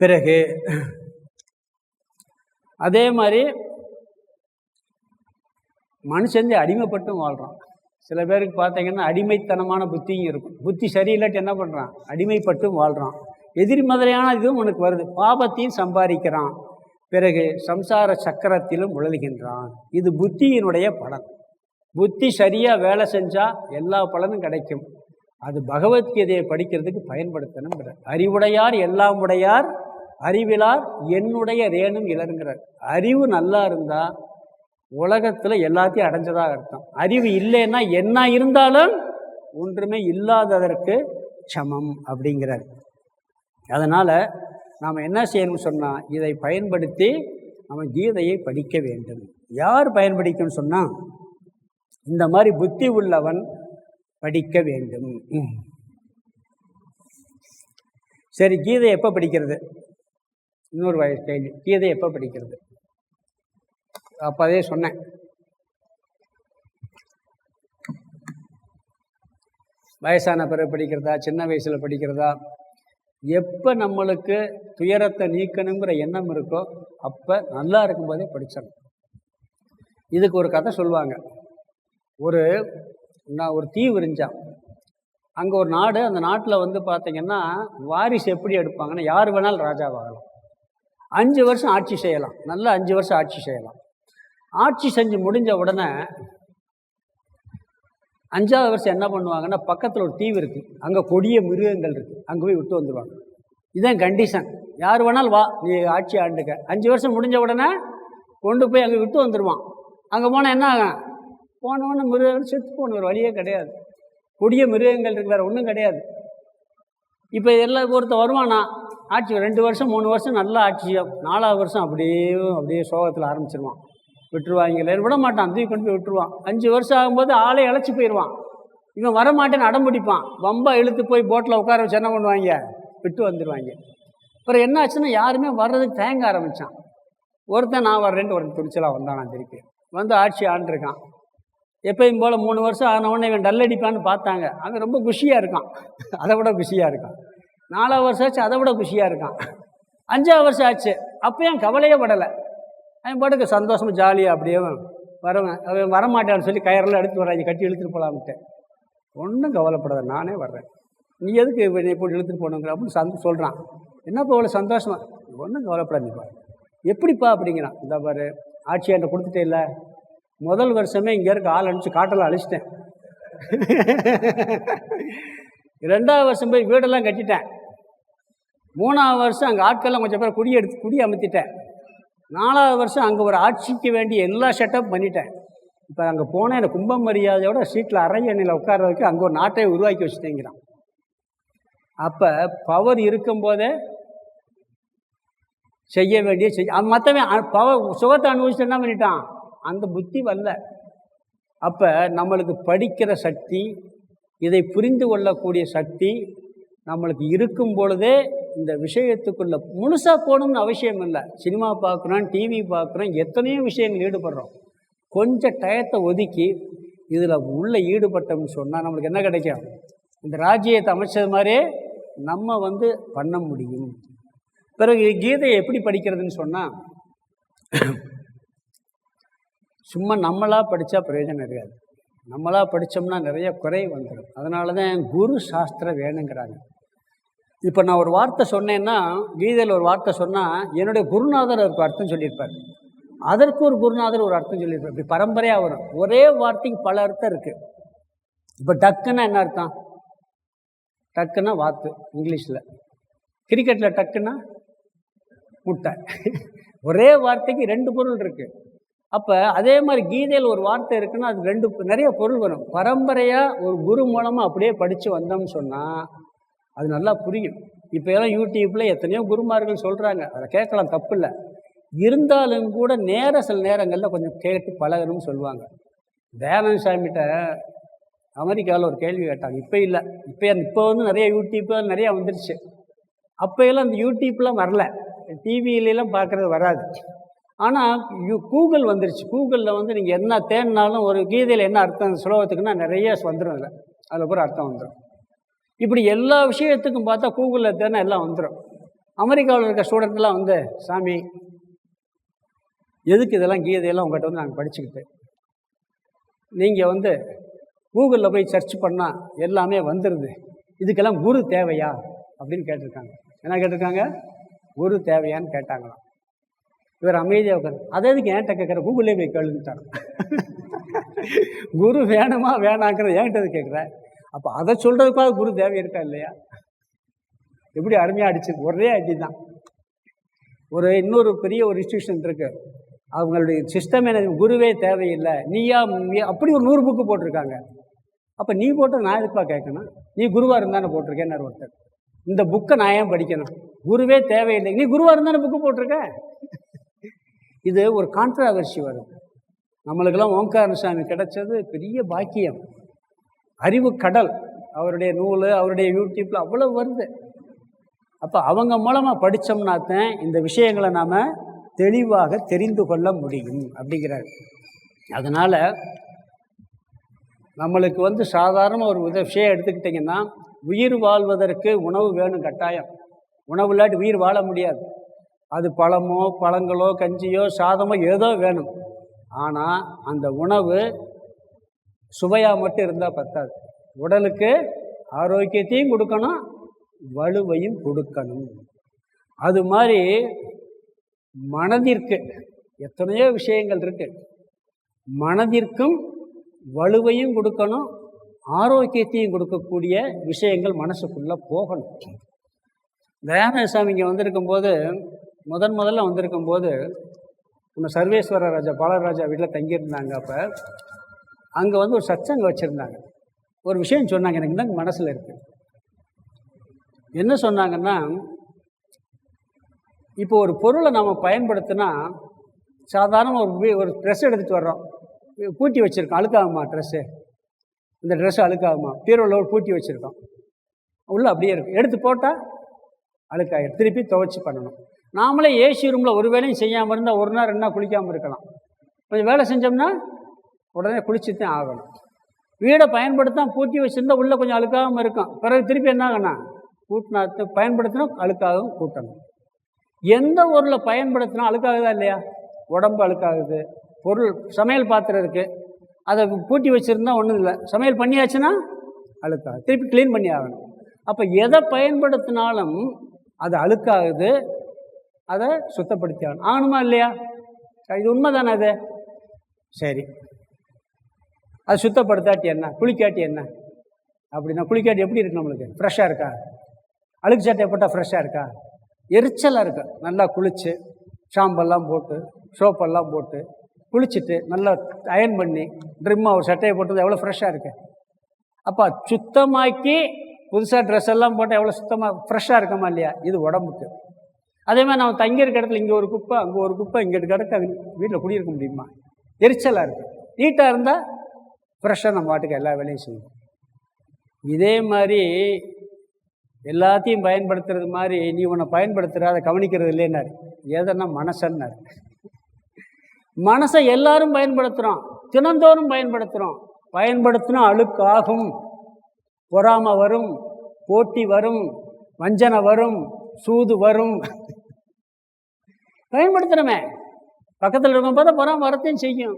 பிறகு அதே மாதிரி மனுஷன் அடிமைப்பட்டும் வாழ்கிறான். சில பேருக்கு பார்த்தீங்கன்னா அடிமைத்தனமான புத்தியும் இருக்கும். புத்தி சரியில்லாட்டி என்ன பண்ணுறான்? அடிமைப்பட்டும் வாழ்கிறான். எதிரி மாதிரியான இதுவும் உனக்கு வருது. பாபத்தையும் சம்பாதிக்கிறான். பிறகு சம்சார சக்கரத்திலும் உழலுகின்றான். இது புத்தியினுடைய பலன். புத்தி சரியாக வேலை செஞ்சால் எல்லா பலனும் கிடைக்கும். அது பகவத்கீதையை படிக்கிறதுக்கு பயன்படுத்தணும். அறிவுடையார் எல்லாம் உடையார், அறிவிலார் என்னுடைய ரேணும் இளருங்கிறார். அறிவு நல்லா இருந்தால் உலகத்தில் எல்லாத்தையும் அடைஞ்சதாக அர்த்தம். அறிவு இல்லைன்னா என்ன இருந்தாலும் ஒன்றுமே இல்லாததற்கு சமம் அப்படிங்கிறார். அதனால் நாம் என்ன செய்யணும்னு சொன்னால், இதை பயன்படுத்தி நம்ம கீதையை படிக்க வேண்டும். யார் பயன்படுத்தணும்னு சொன்னால், இந்த மாதிரி புத்தி உள்ளவன் படிக்க வேண்டும். சரி, கீதை எப்போ படிக்கிறது? இன்னொரு கேள்வி, கீதை எப்போ படிக்கிறது? அப்போ அதே சொன்னேன், வயசான பிறகு படிக்கிறதா, சின்ன வயசில் படிக்கிறதா? எப்போ நம்மளுக்கு துயரத்தை நீக்கணுங்கிற எண்ணம் இருக்கோ அப்போ நல்லா இருக்கும்போதே படிச்சிடணும். இதுக்கு ஒரு கதை சொல்லுவாங்க. ஒரு தீவு இருந்துச்சான். அங்கே ஒரு நாடு, அந்த நாட்டில் வந்து பார்த்திங்கன்னா வாரிசு எப்படி எடுப்பாங்கன்னா, யார் வேணாலும் ராஜாவாகலாம், 5 வருஷம் ஆட்சி செய்யலாம், நல்லா 5 வருஷம் ஆட்சி செய்யலாம். ஆட்சி செஞ்சு முடிஞ்ச உடனே 5ஆவது வருஷம் என்ன பண்ணுவாங்கன்னா, பக்கத்தில் ஒரு தீவு இருக்குது, அங்கே கொடிய மிருகங்கள் இருக்குது, அங்கே போய் விட்டு வந்துடுவாங்க. இதுதான் கண்டிஷன். யார் வேணாலும் வா, நீ ஆட்சி ஆண்டுக்க. 5 வருஷம் முடிஞ்ச உடனே கொண்டு போய் அங்கே விட்டு வந்துடுவான். அங்கே போனால் என்ன ஆகும்? போனவொன்னே மிருகங்கள் செத்து போன, ஒரு வழியே கிடையாது. கொடிய மிருகங்கள் இருக்கு, வேறு ஒன்றும் கிடையாது. இப்போ எல்லாம் ஒருத்தர் வருவானா, ஆட்சி 2 வருஷம் 3 வருஷம் நல்லா ஆட்சி, 4ஆவது வருஷம் அப்படியே சோகத்தில் ஆரம்பிச்சிருவான். விட்டுருவாங்க, விட மாட்டான், தூக்கி கொண்டு போய் விட்டுருவான். 5 வருஷம் ஆகும்போது ஆளே இழைச்சி போயிடுவான். இவன் வரமாட்டேன்னு அடம் பிடிப்பான். வம்பா இழுத்து போய் போட்டில் உட்கார வச்சு என்ன பண்ணுவாங்க? விட்டு வந்துடுவாங்க. அப்புறம் என்ன ஆச்சுன்னா, யாருமே வர்றதுக்கு தயங்க ஆரம்பித்தான். ஒருத்தன் நான் வர்றேன்ட்டு ஒருத்தன் துணிச்சலாக வந்தான். நான் திருப்பி வந்து ஆட்சி ஆண்டிருக்கான். எப்பயும் போல் 3 வருஷம் ஆனவொடனே இவன் டல்லடிப்பான்னு பார்த்தாங்க. அவன் ரொம்ப குஷியாக இருக்கான், அதை விட குஷியாக இருக்கான். 4ஆவது வருஷம் ஆச்சு, அதை விட குஷியாக இருக்கான். 5ஆவது வருஷம் ஆச்சு, அப்போயும் கவலையே படலை. அவன் பாட்டுக்கு சந்தோஷமாக ஜாலியாக அப்படியே வரவன். அவன் வரமாட்டான்னு சொல்லி கயிறெல்லாம் எடுத்து வராங்க, கட்டி இழுத்துட்டு போகலான்ட்டு. ஒன்றும் கவலைப்படாத, நானே வர்றேன், நீ எதுக்கு என்னை போட்டு இழுத்துட்டு போகணுங்கிற அப்படின்னு சொல்கிறான். என்னப்பா அவ்வளோ சந்தோஷமா? ஒன்றும் கவலைப்படாதீப்பா. எப்படிப்பா அப்படிங்கிறான். இந்த பாரு, ஆட்சி என்கிட்ட கொடுத்துட்டே இல்லை, முதல் வருஷமே இங்கே இருக்க ஆள் அனுப்பிச்சு காட்டெல்லாம் அழிச்சிட்டேன். 2ஆவது வருஷம் போய் வீடெல்லாம் கட்டிட்டேன். 3ஆவது வருஷம் அங்கே ஆட்கள்லாம் கொஞ்சம் பேர் குடி அமர்த்திட்டேன். 4ஆவது வருஷம் அங்கே ஒரு ஆட்சிக்கு வேண்டிய எல்லா செட்டப் பண்ணிட்டேன். இப்போ அங்கே போனால் எனக்கு கும்ப மரியாதையோட சீட்டில் அரை எண்ணில் உட்கார்றதுக்கு அங்கே ஒரு நாட்டை உருவாக்கி வச்சுட்டேங்கிறான். அப்போ பவர் இருக்கும்போதே செய்ய வேண்டிய மற்றவன் பவர் சுகத்தை அனுபவிச்சு என்ன பண்ணிட்டான்? அந்த புத்தி வரல. அப்போ நம்மளுக்கு படிக்கிற சக்தி, இதை புரிந்து கொள்ளக்கூடிய சக்தி நம்மளுக்கு இருக்கும் பொழுதே இந்த விஷயத்துக்குள்ளே முழுசாக போகணும்னு அவசியம் இல்லை. சினிமா பார்க்குறோம், டிவி பார்க்குறோம், எத்தனையோ விஷயங்கள் ஈடுபடுறோம். கொஞ்சம் டயத்தை ஒதுக்கி இதில் உள்ளே ஈடுபட்டோம்னு சொன்னால் நம்மளுக்கு என்ன கிடைக்கும்? இந்த ராஜ்யத்தை அமைச்சது மாதிரியே நம்ம பண்ண முடியும். பிறகு கீதையை எப்படி படிக்கிறதுன்னு சொன்னால், சும்மா நம்மளாக படித்தா பிரயோஜனம் இருக்காது. நம்மளாக படித்தோம்னா நிறைய குறை வந்துடும். அதனால தான் குரு சாஸ்திரம் வேணுங்கிறாங்க. இப்போ நான் ஒரு வார்த்தை சொன்னேன்னா, கீதையில் ஒரு வார்த்தை சொன்னால் என்னுடைய குருநாதர் அதுக்கு அர்த்தம் சொல்லியிருப்பார், அதற்கு ஒரு குருநாதர் ஒரு அர்த்தம் சொல்லியிருப்பார். இப்படி பரம்பரையாக வரும். ஒரே வார்த்தைக்கு பல அர்த்தம் இருக்குது. இப்போ டக்குன்னா என்ன அர்த்தம்? டக்குன்னா வாத்து இங்கிலீஷில். கிரிக்கெட்டில் டக்குன்னா முட்டை. ஒரே வார்த்தைக்கு 2 பொருள் இருக்குது. அப்போ அதே மாதிரி கீதையில் ஒரு வார்த்தை இருக்குன்னா அது நிறைய பொருள் வரும். பரம்பரையாக ஒரு குரு மூலமாக அப்படியே படித்து வந்தோம்னு சொன்னால் அது நல்லா புரியும். இப்போ எல்லாம் யூடியூப்பில் எத்தனையோ குருமார்கள் சொல்கிறாங்க, அதை கேட்கலாம், தப்பு இல்லை. இருந்தாலும் கூட சில நேரங்களில் கொஞ்சம் கேட்டு பழகணும்னு சொல்லுவாங்க. தயானந்த சாமிகிட்ட அமெரிக்காவில் ஒரு கேள்வி கேட்டாங்க. இப்போ இல்லை, இப்போ நிறைய யூடியூப்பு நிறையா வந்துடுச்சு. அப்போயெல்லாம் அந்த யூடியூப்லாம் வரல, டிவியிலலாம் பார்க்குறது வராது. ஆனால் கூகுள் வந்துருச்சு. கூகுளில் நீங்கள் என்ன தேடினாலும் ஒரு கீதையில் என்ன அர்த்தம் சுலோகத்துக்குன்னா நிறைய வந்துடும். அதில் பூரா அர்த்தம் வந்துடும். இப்படி எல்லா விஷயத்துக்கும் பார்த்தா கூகுளில் தேடினா எல்லாம் வந்துடும். அமெரிக்காவில் இருக்க ஸ்டூடெண்ட்லாம் சாமி எதுக்கு இதெல்லாம் கீதையெல்லாம் உங்கள்கிட்ட நாங்கள் படிச்சுக்கிட்டு நீங்கள் கூகுளில் போய் சர்ச் பண்ணால் எல்லாமே வந்துடுது. இதுக்கெல்லாம் குரு தேவையா அப்படின்னு கேட்டிருக்காங்க. என்ன கேட்டிருக்காங்க? குரு தேவையான்னு கேட்டாங்களாம். இவர் அமைதியாக உட்காந்து, அதை எதுக்கு என்கிட்ட கேட்குற, கூகுளே போய் கேளுட்டாங்க. குரு வேணுமா வேணாங்கிறத என்கிட்ட கேட்குற, அப்போ அதை சொல்கிறதுக்காக குரு தேவை இருக்கா இல்லையா? எப்படி அருமையாக அடிச்சு, ஒரே அடி தான். இன்னொரு பெரிய ஒரு இன்ஸ்டியூஷன் இருக்குது, அவங்களுடைய சிஸ்டம் என்ன, குருவே தேவையில்லை, நீயா அப்படி ஒரு 100 புக்கு போட்டிருக்காங்க. அப்போ நீ போட்டு நான் எதுப்பா கேட்கணும், நீ குருவாக இருந்தானே போட்டிருக்கேன்னு ஒருத்தர். இந்த புக்கை நான் ஏன் படிக்கணும், குருவே தேவையில்லை, நீ குருவாக இருந்தானே புக்கு போட்டிருக்க. இது ஒரு கான்ட்ராவர்சி வருது. நம்மளுக்கெல்லாம் ஓங்காரசாமி கிடைச்சது பெரிய பாக்கியம், அறிவு கடல். அவருடைய நூல், அவருடைய யூடியூப்பில் அவ்வளோ வருது. அப்போ அவங்க மூலமாக படித்தோம்னாத்தான் இந்த விஷயங்களை நாம் தெளிவாக தெரிந்து கொள்ள முடியும் அப்படிங்கிறார். அதனால் நம்மளுக்கு சாதாரண ஒரு விஷயம் எடுத்துக்கிட்டிங்கன்னா, உயிர் வாழ்வதற்கு உணவு வேணும் கட்டாயம். உணவு இல்லாட்டி உயிர் வாழ முடியாது. அது பழமோ பழங்களோ கஞ்சியோ சாதமோ ஏதோ வேணும். ஆனால் அந்த உணவு சுவையாக மட்டும் இருந்தால் பத்தாது. உடலுக்கு ஆரோக்கியத்தையும் கொடுக்கணும், வலுவையும் கொடுக்கணும். அது மாதிரி மனதிற்கு எத்தனையோ விஷயங்கள் இருக்குது. மனதிற்கும் வலுவையும் கொடுக்கணும், ஆரோக்கியத்தையும் கொடுக்கக்கூடிய விஷயங்கள் மனசுக்குள்ளே போகணும். தயானந்தசாமி இங்கே வந்திருக்கும்போது, முதல்ல வந்திருக்கும்போது நம்ம சர்வேஸ்வர ராஜா பாலராஜா வீட்டில் தங்கியிருந்தாங்க. அப்போ அங்கே ஒரு சத்சங்கம் வச்சுருந்தாங்க. ஒரு விஷயம் சொன்னாங்க, எனக்கு தான் மனசில் இருக்குது. என்ன சொன்னாங்கன்னா, இப்போ ஒரு பொருளை நம்ம பயன்படுத்தினா, சாதாரண ஒரு ட்ரெஸ் எடுத்துகிட்டு வர்றோம், பூட்டி வச்சுருக்கோம், அழுக்காகுமா ட்ரெஸ்ஸு, இந்த ட்ரெஸ்ஸு அழுக்காகுமா, பீரோவில் பூட்டி வச்சுருக்கோம், உள்ளே அப்படியே இருக்குது, எடுத்து போட்டால் அழுக்காயிரும், திருப்பி துவைச்சி பண்ணணும். நாமளே ஏசி ரூமில் ஒரு வேலையும் செய்யாமல் இருந்தால் 1 நாள் 2 நாள் குளிக்காமல் இருக்கலாம். கொஞ்சம் வேலை செஞ்சோம்னா உடனே குளிச்சு தான் ஆகணும். வீடை பயன்படுத்தால் பூட்டி வச்சுருந்தா உள்ளே கொஞ்சம் அழுக்காகவும் இருக்கும், பிறகு திருப்பி என்ன ஆகணும், கூட்டினா பயன்படுத்தினா அழுக்காகவும் கூட்டணும். எந்த பொருளை பயன்படுத்தினா அழுக்காகுதா இல்லையா? உடம்பு அழுக்காகுது. பொருள் சமையல் பாத்திரம் இருக்குது, அதை பூட்டி வச்சுருந்தா ஒன்றும் இல்லை, சமையல் பண்ணியாச்சுன்னா அழுக்காகுது, திருப்பி க்ளீன் பண்ணி ஆகணும். அப்போ எதை பயன்படுத்தினாலும் அது அழுக்காகுது, அதை சுத்தப்படுத்தி ஆகணுமா இல்லையா? இது உண்மை தானே அது? சரி, அது சுத்தப்படுத்தாட்டி என்ன, குளிக்காட்டி என்ன அப்படின்னா, குளிக்காட்டி எப்படி இருக்கு நம்மளுக்கு? ஃப்ரெஷ்ஷாக இருக்கா? அழுக்கு சட்டையை போட்டால் ஃப்ரெஷ்ஷாக இருக்கா? எரிச்சலாக இருக்கு. நல்லா குளித்து ஷாம்பெல்லாம் போட்டு சோப்பெல்லாம் போட்டு குளிச்சுட்டு நல்லா அயன் பண்ணி ட்ரிம்மாக ஒரு சட்டையை போட்டது எவ்வளோ ஃப்ரெஷ்ஷாக இருக்குது. அப்போ சுத்தமாக்கி புதுசாக ட்ரெஸ் எல்லாம் போட்டால் எவ்வளோ சுத்தமாக ஃப்ரெஷ்ஷாக இருக்கமா இல்லையா? இது உடம்புக்கு. அதே மாதிரி நம்ம தங்கியிருக்க இடத்துல இங்கே ஒரு குப்பை அங்கே ஒரு குப்பை இங்கே கிடக்க வீட்டில் குடியிருக்க முடியுமா? எரிச்சலாக இருக்குது. நீட்டாக இருந்தால் ஃப்ரெஷ்ஷாக நம்ம வாட்டுக்கு எல்லா வேலையும் செய்யணும். இதே மாதிரி எல்லாத்தையும் பயன்படுத்துறது மாதிரி நீ உன்னை பயன்படுத்துகிற அதை கவனிக்கிறது இல்லைன்னாரு. எதனா மனசன்னாரு. மனசை எல்லாரும் பயன்படுத்துகிறோம், தினந்தோறும் பயன்படுத்துகிறோம். பயன்படுத்தினா அழுக்காகும், பொறாமை வரும், போட்டி வரும், வஞ்சனை வரும், சூது வரும். பயன்படுத்துகிறோமே, பக்கத்தில் இருக்கும் போது பொறாமை வரத்தையும் செய்யும்.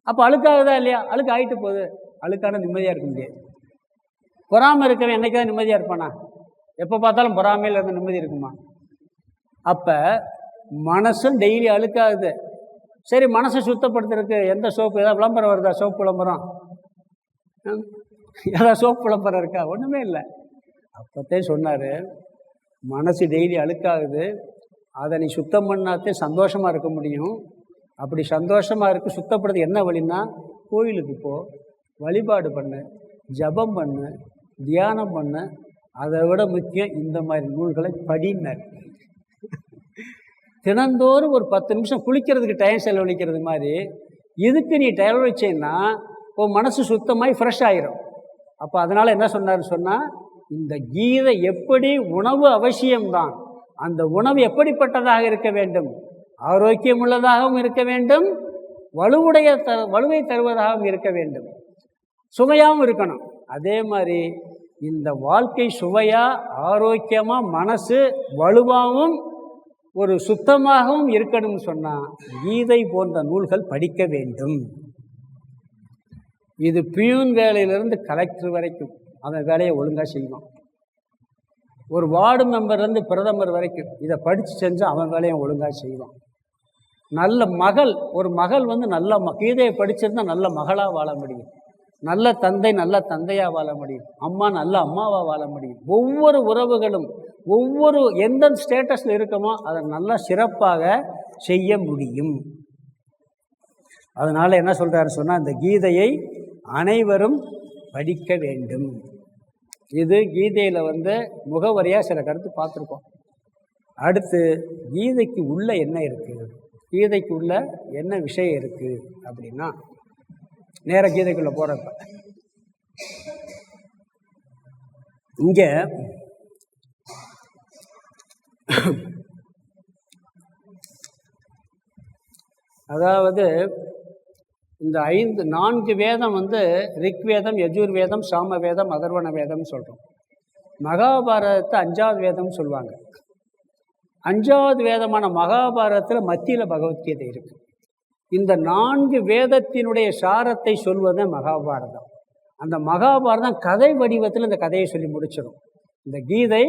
அப்போ அழுக்காகுதா இல்லையா? அழுக்கு ஆகிட்டு போகுது. அழுக்கான நிம்மதியாக இருக்க முடியாது. பொறாமை இருக்கவன் என்னைக்காவது நிம்மதியாக இருப்பானா? எப்போ பார்த்தாலும் பொறாமையில் இருந்து நிம்மதி இருக்குமா? அப்போ மனசும் டெய்லி அழுக்காகுது. சரி, மனசை சுத்தப்படுத்துறதுக்கு எந்த சோப்பு, ஏதாவது விளம்பரம் வருதா? சோப்பு விளம்பரம், ஏதாவது சோப்பு விளம்பரம் இருக்கா? ஒன்றுமே இல்லை. அப்போத்தே சொன்னார், மனசு டெய்லி அழுக்காகுது, அதை நீ சுத்தம் பண்ணாதே சந்தோஷமாக இருக்க முடியும். அப்படி சந்தோஷமாக இருக்க சுத்தப்படுறது என்ன வழின்னா, கோயிலுக்கு போ, வழிபாடு பண்ணு, ஜபம் பண்ணு, தியானம் பண்ணு. அதை விட முக்கியம் இந்த மாதிரி நூல்களை படினார். தினந்தோறும் ஒரு 10 நிமிஷம் குளிக்கிறதுக்கு டைம் செலவழிக்கிறது மாதிரி இதுக்கு நீ செலவழிச்சேன்னா உன் மனசு சுத்தமாகி ஃப்ரெஷ் ஆகிரும். அப்போ அதனால் என்ன சொன்னார்னு சொன்னால், இந்த கீதை எப்படி உணவு அவசியம்தான், அந்த உணவு எப்படிப்பட்டதாக இருக்க வேண்டும்? ஆரோக்கியம் உள்ளதாகவும் இருக்க வேண்டும், வலுவை தருவதாகவும் இருக்க வேண்டும், சுவையாகவும் இருக்கணும். அதே மாதிரி இந்த வாழ்க்கை சுவையாக, ஆரோக்கியமாக, மனசு வலுவாகவும் ஒரு சுத்தமாகவும் இருக்கணும்னு சொன்னால் கீதை போன்ற நூல்கள் படிக்க வேண்டும். இது பியூன் வேலையிலேருந்து கலெக்டர் வரைக்கும் அவன் வேலையை ஒழுங்காக செய்வான். ஒரு வார்டு மெம்பர்லேருந்து பிரதமர் வரைக்கும் இதை படித்து செஞ்சால் அவன் வேலையை ஒழுங்காக செய்வான். நல்ல மகள், ஒரு மகள் நல்ல கீதையை படிச்சிருந்தால் நல்ல மகளாக வாழ முடியும். நல்ல தந்தை நல்ல தந்தையாக வாழ முடியும். அம்மா நல்ல அம்மாவாக வாழ முடியும். ஒவ்வொரு உறவுகளும் ஒவ்வொரு எந்த ஸ்டேட்டஸில் இருக்கமோ அதை நல்லா சிறப்பாக செய்ய முடியும். அதனால் என்ன சொல்கிறாரு சொன்னால், இந்த கீதையை அனைவரும் படிக்க வேண்டும். இது கீதையில் முகவரியாக சில கருத்து பார்த்துருக்கோம். அடுத்து கீதைக்கு உள்ள என்ன இருக்குது, கீதைக்கு உள்ள என்ன விஷயம் இருக்குது அப்படின்னா, நேர கீதைக்குள்ளே போகிறப்ப இங்கே அதாவது இந்த 4 வேதம் ரிக்வேதம், யஜுர்வேதம், சாமவேதம், அதர்வண வேதம்னு சொல்கிறோம். மகாபாரதத்தை 5வது வேதம்னு சொல்லுவாங்க. 5வது வேதமான மகாபாரதத்தில் மத்தியில் பகவத்கீதை இருக்குது. இந்த 4 வேதத்தினுடைய சாரத்தை சொல்வது மகாபாரதம். அந்த மகாபாரதம் கதை வடிவத்தில் இந்த கதையை சொல்லி முடிச்சிடும். இந்த கீதை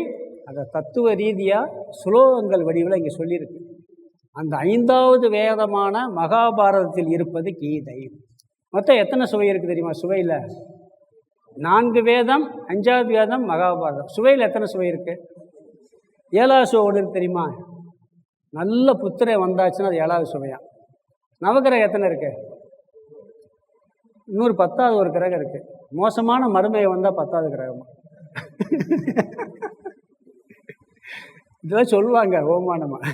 அதை தத்துவ ரீதியாக சுலோகங்கள் வடிவில் இங்கே சொல்லியிருக்கு. அந்த 5வது வேதமான மகாபாரதத்தில் இருப்பது கீதை. மொத்தம் எத்தனை சுவை இருக்குது தெரியுமா? சுவையில் 4 வேதம், 5வது வேதம், மகாபாரதம். சுவையில் எத்தனை சுவை இருக்குது? 7வது சுவை ஒன்று இருக்குது தெரியுமா? நல்ல புத்திரை வந்தாச்சுன்னா அது 7வது சுவையா. நவகிரகம் எத்தனை இருக்கு? இன்னொரு 10வது ஒரு கிரகம் இருக்குது. மோசமான மருமையை வந்தால் 10வது கிரகமா? இதெல்லாம் சொல்லுவாங்க ஓமானமாக.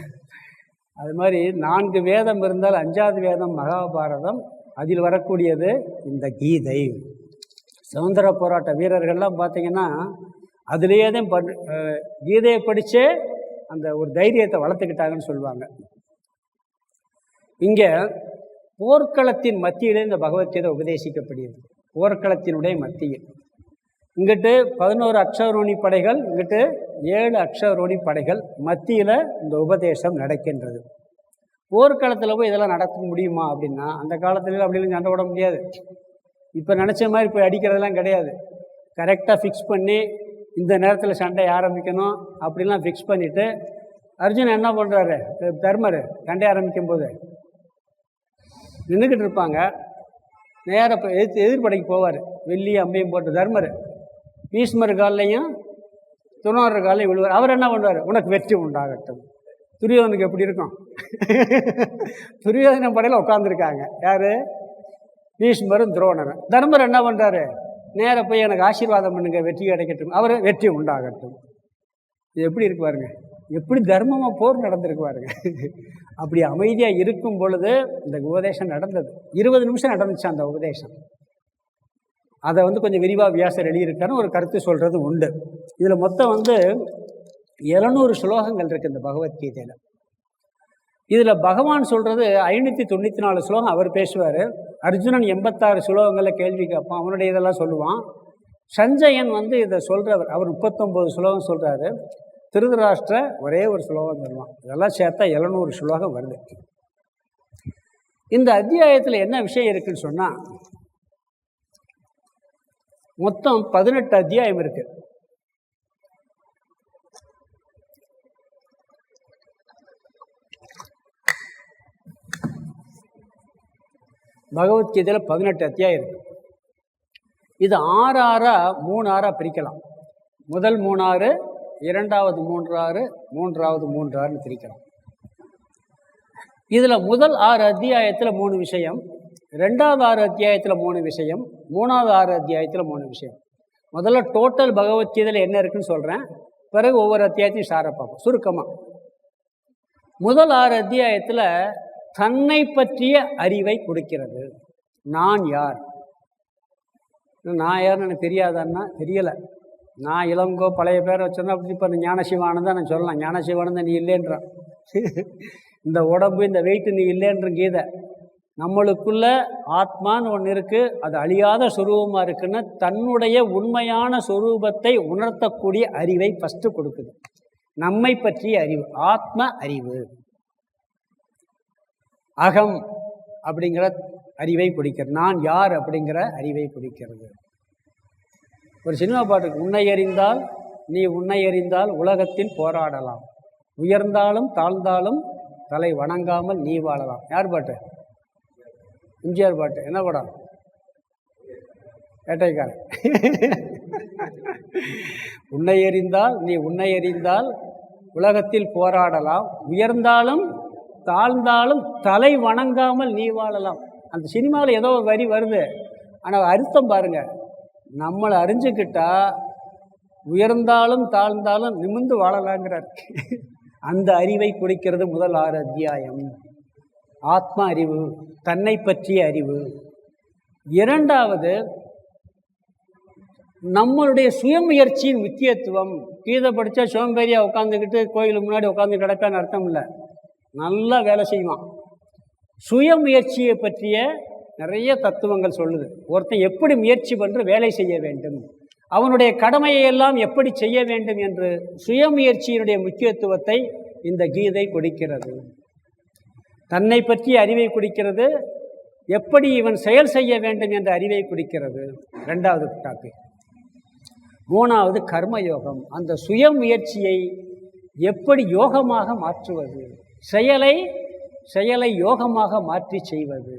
அது மாதிரி 4 வேதம் இருந்தால் 5வது வேதம் மகாபாரதம். அதில் வரக்கூடியது இந்த கீதை. சுதந்திர போராட்ட வீரர்கள்லாம் பார்த்திங்கன்னா அதுலேயே தான் கீதையை படித்தே அந்த ஒரு தைரியத்தை வளர்த்துக்கிட்டாங்கன்னு சொல்லுவாங்க. இங்கே போர்க்களத்தின் மத்தியிலே இந்த பகவத்கீதை உபதேசிக்கப்படுகிறது. போர்க்களத்தினுடைய மத்தியில் இங்கிட்டு 11 அக்ஷரோணி படைகள், இங்கிட்டு 7 அக்ஷரோணி படைகள் மத்தியில் இந்த உபதேசம் நடக்கின்றது. போர்க்களத்தில் போய் இதெல்லாம் நடக்க முடியுமா அப்படின்னா, அந்த காலத்துல அப்படிலாம் சண்டை போட முடியாது. இப்போ நினச்ச மாதிரி போய் அடிக்கிறதெல்லாம் கிடையாது. கரெக்டாக ஃபிக்ஸ் பண்ணி இந்த நேரத்தில் சண்டை ஆரம்பிக்கணும் அப்படிலாம் ஃபிக்ஸ் பண்ணிவிட்டு அர்ஜுன் என்ன பண்ணுறாரு, தர்மர் சண்டை ஆரம்பிக்கும் போது நின்றுக்கிட்டு இருப்பாங்க. நேராக எதிர்படைக்கு போவார். வெள்ளி அம்பையும் போட்டு தர்மர் பீஷ்மர் காலையும் துணோர் காலையும் விழுவார். அவர் என்ன பண்ணுவார், உனக்கு வெற்றி உண்டாகட்டும். துரியோதனுக்கு எப்படி இருக்கும்? துரியோதன படையில் உட்காந்துருக்காங்க யார்? பீஷ்மரும் துரோணரும். தர்மர் என்ன பண்ணுறாரு, நேராக போய் எனக்கு ஆசீர்வாதம் பண்ணுங்க, வெற்றி கிடைக்கட்டும். அவர் வெற்றி உண்டாகட்டும். இது எப்படி இருக்கு பாருங்க, எப்படி தர்மமாக போர் நடந்திருக்கு பாருங்க. அப்படி அமைதியாக இருக்கும் பொழுது இந்த உபதேசம் நடந்தது. 20 நிமிஷம் நடந்துச்சு அந்த உபதேசம். அதை கொஞ்சம் விரிவாக வியாசர் எழுதியிருக்காருன்னு ஒரு கருத்து சொல்கிறது உண்டு. இதில் மொத்தம் 700 ஸ்லோகங்கள் இருக்குது இந்த பகவத்கீதையில். இதில் பகவான் சொல்கிறது 594 ஸ்லோகம் அவர் பேசுவார். அர்ஜுனன் 86 ஸ்லோகங்களில் கேள்வி கேட்பான், அவனுடைய இதெல்லாம் சொல்லுவான். சஞ்சயன் இதை சொல்கிறவர், அவர் 39 ஸ்லோகம் சொல்கிறாரு. திருதராஷ்டிர ஒரே ஒரு ஸ்லோகம் சொல்லுவான். இதெல்லாம் சேர்த்தா 700 ஸ்லோகம் வருது. இந்த அத்தியாயத்தில் என்ன விஷயம் இருக்குன்னு சொன்னால், மொத்தம் 18 அத்தியாயம் இருக்கு. பகவத்கீதையில் 18 அத்தியாயம் இருக்கு. இது 3 ஆறாக பிரிக்கலாம். முதல் 3 ஆறு, 2வது 3 ஆறு, 3வது 3 ஆறுன்னு பிரிக்கலாம். இதில் முதல் 6 அத்தியாயத்தில் 3 விஷயம், 2வது 6 அத்தியாயத்தில் 3 விஷயம், 3வது 6 அத்தியாயத்தில் 3 விஷயம். முதல்ல டோட்டல் பகவத்கீதையில் என்ன இருக்குன்னு சொல்கிறேன், பிறகு ஒவ்வொரு அத்தியாயத்தையும் சார பார்ப்போம் சுருக்கமாக. முதல் 6 அத்தியாயத்தில் தன்னை பற்றிய அறிவை கொடுக்கிறது. நான் யார், நான் யாருன்னு எனக்கு தெரியாதான்னா தெரியலை. நான் இளங்கோ பழைய பேரை வச்சோன்னா அப்படி இப்போ ஞானசிவானந்தான் நான் சொல்லலாம். ஞானசிவானந்தான் நீ இல்லைன்றான். இந்த உடம்பு இந்த வெயிட்டு நீ இல்லைன்ற கீதை. நம்மளுக்குள்ள ஆத்மான்னு ஒன்று இருக்குது, அது அழியாத சொரூபமாக இருக்குன்னு தன்னுடைய உண்மையான சொரூபத்தை உணர்த்தக்கூடிய அறிவை ஃபஸ்ட்டு கொடுக்குது. நம்மை பற்றிய அறிவு, ஆத்ம அறிவு. அகம் அப்படிங்கிற அறிவை கொடுக்கிறது. நான் யார் அப்படிங்கிற அறிவை கொடுக்கிறது. ஒரு சினிமா பாட்டு, உன்னை அறிந்தால் நீ உன்னை அறிந்தால் உலகத்தில் போராடலாம், உயர்ந்தாலும் தாழ்ந்தாலும் தலை வணங்காமல் நீ வாழலாம். யார் பாட்டு? எம்ஜிஆர் பாட்டு. என்ன படம்? வேட்டைக்காரன். உன்னை அறிந்தால் நீ உன்னை அறிந்தால் உலகத்தில் போராடலாம், உயர்ந்தாலும் தாழ்ந்தாலும் தலை வணங்காமல் நீ வாழலாம். அந்த சினிமாவில் ஏதோ ஒரு வரி வருது, ஆனால் அர்த்தம் பாருங்க. நம்மளை அறிஞ்சுக்கிட்டா உயர்ந்தாலும் தாழ்ந்தாலும் நிமிர்ந்து வாழலாங்கிறார். அந்த அறிவை கொடுக்கிறது முதல் 6 அத்தியாயம், ஆத்ம அறிவு, தன்னை பற்றிய அறிவு. இரண்டாவது, நம்மளுடைய சுயமுயற்சியின் முக்கியத்துவம். கீதை படித்தா சோம்பேறியாக உட்காந்துக்கிட்டு கோயிலுக்கு முன்னாடி உட்காந்து கிடப்பான்னு அர்த்தம் இல்லை, நல்லா வேலை செய்வான். சுயமுயற்சியை பற்றிய நிறைய தத்துவங்கள் சொல்லுது. ஒருத்தன் எப்படி முயற்சி பண்ணி வேலை செய்ய வேண்டும், அவனுடைய கடமையை எல்லாம் எப்படி செய்ய வேண்டும் என்று சுயமுயற்சியினுடைய முக்கியத்துவத்தை இந்த கீதை கொடுக்கிறது. தன்னை பற்றிய அறிவை கொடுக்கிறது, எப்படி இவன் செயல் செய்ய வேண்டும் என்ற அறிவை கொடுக்கிறது. ரெண்டாவது டாபிக். மூணாவது கர்மயோகம். அந்த சுயமுயற்சியை எப்படி யோகமாக மாற்றுவது, செயலை யோகமாக மாற்றி செய்வது.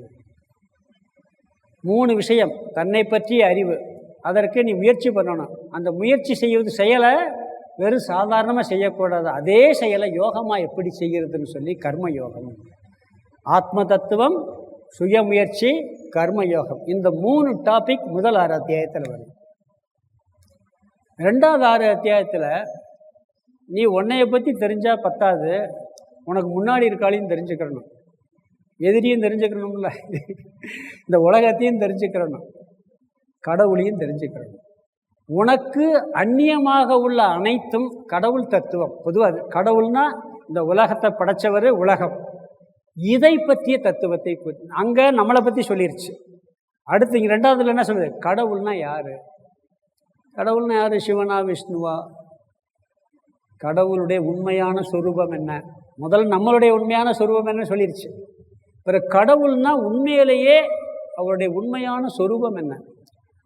3 விஷயம். தன்னை பற்றிய அறிவு, அதற்கு நீ முயற்சி பண்ணணும். அந்த முயற்சி செய்வது செயலை வெறும் சாதாரணமாக செய்யக்கூடாது, அதே செயலை யோகமாக எப்படி செய்கிறதுன்னு சொல்லி கர்மயோகம். ஆத்ம தத்துவம், சுயமுயற்சி, கர்மயோகம். இந்த 3 டாபிக் முதல் 6 அத்தியாயத்தில் வரும். ரெண்டாவது 6 அத்தியாயத்தில் நீ உன்னைய பற்றி தெரிஞ்சால் பத்தாது, உனக்கு முன்னாடி இருக்காளையும் தெரிஞ்சுக்கிறணும், எதிரியும் தெரிஞ்சுக்கணும்ல, இந்த உலகத்தையும் தெரிஞ்சுக்கிறணும், கடவுளையும் தெரிஞ்சுக்கிறணும். உனக்கு அந்நியமாக உள்ள அனைத்தும் கடவுள் தத்துவம். பொதுவாக கடவுள்னா இந்த உலகத்தை படைச்சவர், உலகம், இதை பற்றிய தத்துவத்தை அங்கே நம்மளை பற்றி சொல்லிருச்சு. அடுத்து இங்கே ரெண்டாவதுல என்ன சொல்லுது? கடவுள்னா யார்? கடவுள்னா யார்? சிவனா விஷ்ணுவா? கடவுளுடைய உண்மையான சொரூபம் என்ன? முதல்ல நம்மளுடைய உண்மையான சொரூபம் என்ன சொல்லிருச்சு. பிறகு கடவுள்னா உண்மையிலேயே அவருடைய உண்மையான சொரூபம் என்ன,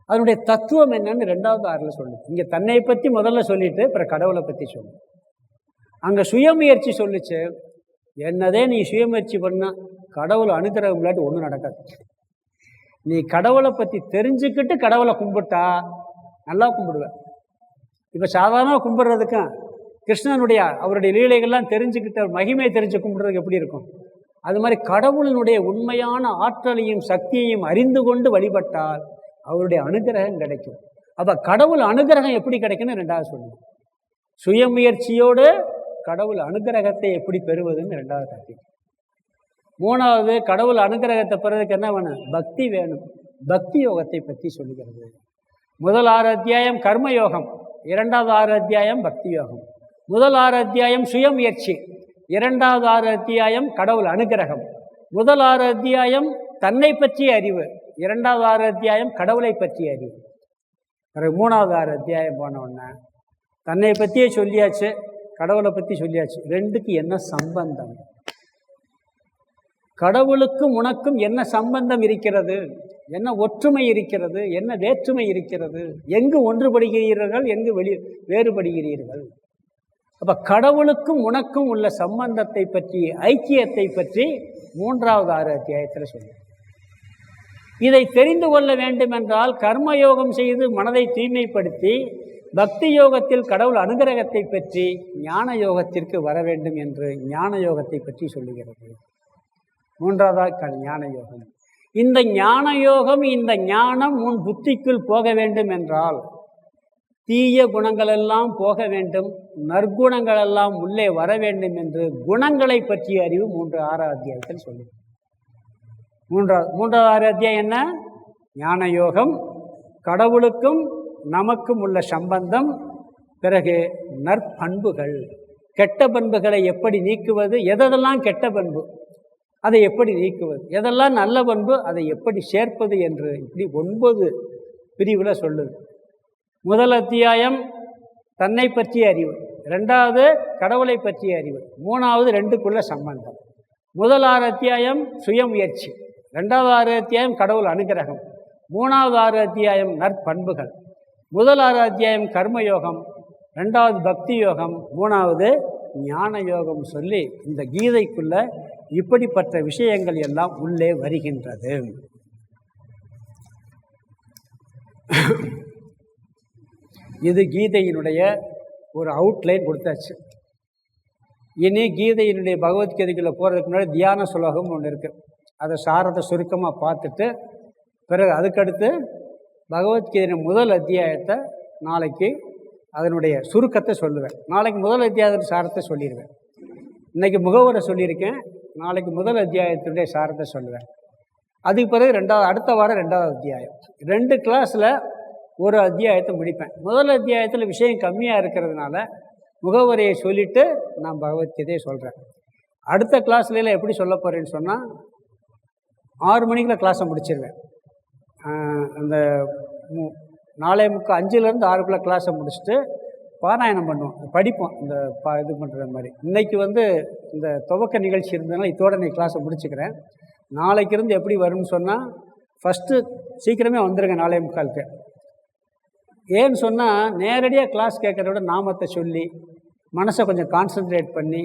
அதனுடைய தத்துவம் என்னன்னு 2வது 6ல் சொல்லுது. இங்கே தன்னை பற்றி முதல்ல சொல்லிட்டு பிறகு கடவுளை பற்றி சொல்லு. அங்கே சுயமுயற்சி சொல்லிச்சு. என்னதே நீ சுயமுயற்சி பண்ண கடவுளை அனுகிரகம் இல்லாட்டி ஒன்றும் நடக்காது. நீ கடவுளை பற்றி தெரிஞ்சுக்கிட்டு கடவுளை கும்பிட்டா நல்லா கும்பிடுவேன். இப்போ சாதாரணமாக கும்பிட்றதுக்கும் கிருஷ்ணனுடைய அவருடைய லீலைகள்லாம் தெரிஞ்சுக்கிட்ட மகிமையை தெரிஞ்சு கும்பிட்றதுக்கு எப்படி இருக்கும்? அது மாதிரி கடவுளினுடைய உண்மையான ஆற்றலையும் சக்தியையும் அறிந்து கொண்டு வழிபட்டால் அவருடைய அனுகிரகம் கிடைக்கும். அப்போ கடவுள் அனுகிரகம் எப்படி கிடைக்குன்னு 2வது சொல்லுவோம். சுயமுயற்சியோடு கடவுள் அனுகிரகத்தை எப்படி பெறுவதுன்னு 2வது டாபிக். 3வது, கடவுள் அனுகிரகத்தை பெறுவதற்கு என்ன வேணும்? பக்தி வேணும். பக்தி யோகத்தை பற்றி சொல்லுகிறது. முதல் 6 அத்தியாயம் கர்மயோகம், 2வது 6 அத்தியாயம் பக்தி யோகம். முதல் 6 அத்தியாயம் சுயமுயற்சி, 2வது 6 அத்தியாயம் கடவுள் அனுகிரகம். முதல் 6 அத்தியாயம் தன்னை பற்றிய அறிவு, 2வது 6 அத்தியாயம் கடவுளை பற்றிய அறிவு. 3வது 6 அத்தியாயம் போனோடனே தன்னை பற்றியே சொல்லியாச்சு, கடவுளை பற்றி சொல்லியாச்சு. 2க்கு என்ன சம்பந்தம்? கடவுளுக்கும் உனக்கும் என்ன சம்பந்தம் இருக்கிறது, என்ன ஒற்றுமை இருக்கிறது, என்ன வேற்றுமை இருக்கிறது, எங்கு ஒன்றுபடுகிறீர்கள், எங்கு வேறுபடுகிறீர்கள். அப்போ கடவுளுக்கும் உனக்கும் உள்ள சம்பந்தத்தை பற்றி, ஐக்கியத்தை பற்றி 3வது 6 அத்தியாயத்தில் சொல்லு. இதை தெரிந்து கொள்ள வேண்டுமென்றால் கர்மயோகம் செய்து மனதை தூய்மைப்படுத்தி பக்தி யோகத்தில் கடவுள் அனுகிரகத்தை பற்றி ஞான யோகத்திற்கு வர வேண்டும் என்று ஞான யோகத்தை பற்றி சொல்லுகிறது. 3வது ஞான யோகம். இந்த ஞான யோகம், இந்த ஞானம் உன் புத்திக்குள் போக வேண்டும் என்றால் தீய குணங்களெல்லாம் போக வேண்டும், நற்குணங்களெல்லாம் உள்ளே வர வேண்டும் என்று குணங்களை பற்றிய அறிவு 6 அத்தியாயத்தில் சொல்லுது. 3வது 6 அத்தியாயம் என்ன? ஞான யோகம், கடவுளுக்கும் நமக்கும் உள்ள சம்பந்தம், பிறகு நற்பண்புகள், கெட்ட பண்புகளை எப்படி நீக்குவது, எதெல்லாம் கெட்ட பண்பு அதை எப்படி நீக்குவது, எதெல்லாம் நல்ல பண்பு அதை எப்படி சேர்ப்பது என்று இப்படி 9 பிரிவில் சொல்லுது. முதல் அத்தியாயம் தன்னை பற்றிய அறிவு, 2வது கடவுளை பற்றிய அறிவு, 3வது 2க்குள்ள சம்பந்தம். முதல் 6 அத்தியாயம் சுயமுயற்சி, 2வது 6 அத்தியாயம் கடவுள் அனுகிரகம், 3வது 6 அத்தியாயம் நற்பண்புகள், முதல் 6 அத்தியாயம் கர்மயோகம், 2வது பக்தி யோகம், 3வது ஞான யோகம் சொல்லி இந்த கீதைக்குள்ள இப்படிப்பட்ட விஷயங்கள் எல்லாம் உள்ளே வருகின்றது. இது கீதையினுடைய ஒரு அவுட்லைன் கொடுத்தாச்சு. இனி கீதையினுடைய பகவத்கீதைக்குள்ளே போகிறதுக்கு முன்னாடி தியான சுலோகம்னு ஒன்று இருக்குது. அதை சாரத்தை சுருக்கமாக பார்த்துட்டு பிறகு அதுக்கடுத்து பகவத்கீதையின் முதல் அத்தியாயத்தை நாளைக்கு அதனுடைய சுருக்கத்தை சொல்லுவேன். நாளைக்கு முதல் அத்தியாயத்தின் சாரத்தை சொல்லிடுவேன். இன்றைக்கி முகவரை சொல்லியிருக்கேன், நாளைக்கு முதல் அத்தியாயத்தினுடைய சாரத்தை சொல்லுவேன். அதுக்கு பிறகு அடுத்த வாரம் 2வது அத்தியாயம். 2 கிளாஸில் ஒரு அத்தியாயத்தை முடிப்பேன். முதல் அத்தியாயத்தில் விஷயம் கம்மியாக இருக்கிறதுனால முகவரையை சொல்லிவிட்டு நான் பகவத்கீதையை சொல்கிறேன். அடுத்த கிளாஸ்லாம் எப்படி சொல்ல போகிறேன்னு சொன்னால் 6 மணிக்குள்ள கிளாஸை முடிச்சிருவேன். அந்த 4:45 5லேருந்து 6க்குள்ளே கிளாஸை முடிச்சுட்டு பாராயணம் பண்ணுவோம், படிப்போம். இந்த இது பண்ணுற மாதிரி இன்றைக்கி இந்த துவக்க நிகழ்ச்சி இருந்ததுனால இதோட நீ கிளாஸை முடிச்சுக்கிறேன். நாளைக்கு இருந்து எப்படி வரும்னு சொன்னால் ஃபஸ்ட்டு சீக்கிரமே வந்துடுங்க 4:45க்கு. ஏன்னு சொன்னால் நேரடியாக கிளாஸ் கேட்குறத விட நாமத்தை சொல்லி மனசை கொஞ்சம் கான்சன்ட்ரேட் பண்ணி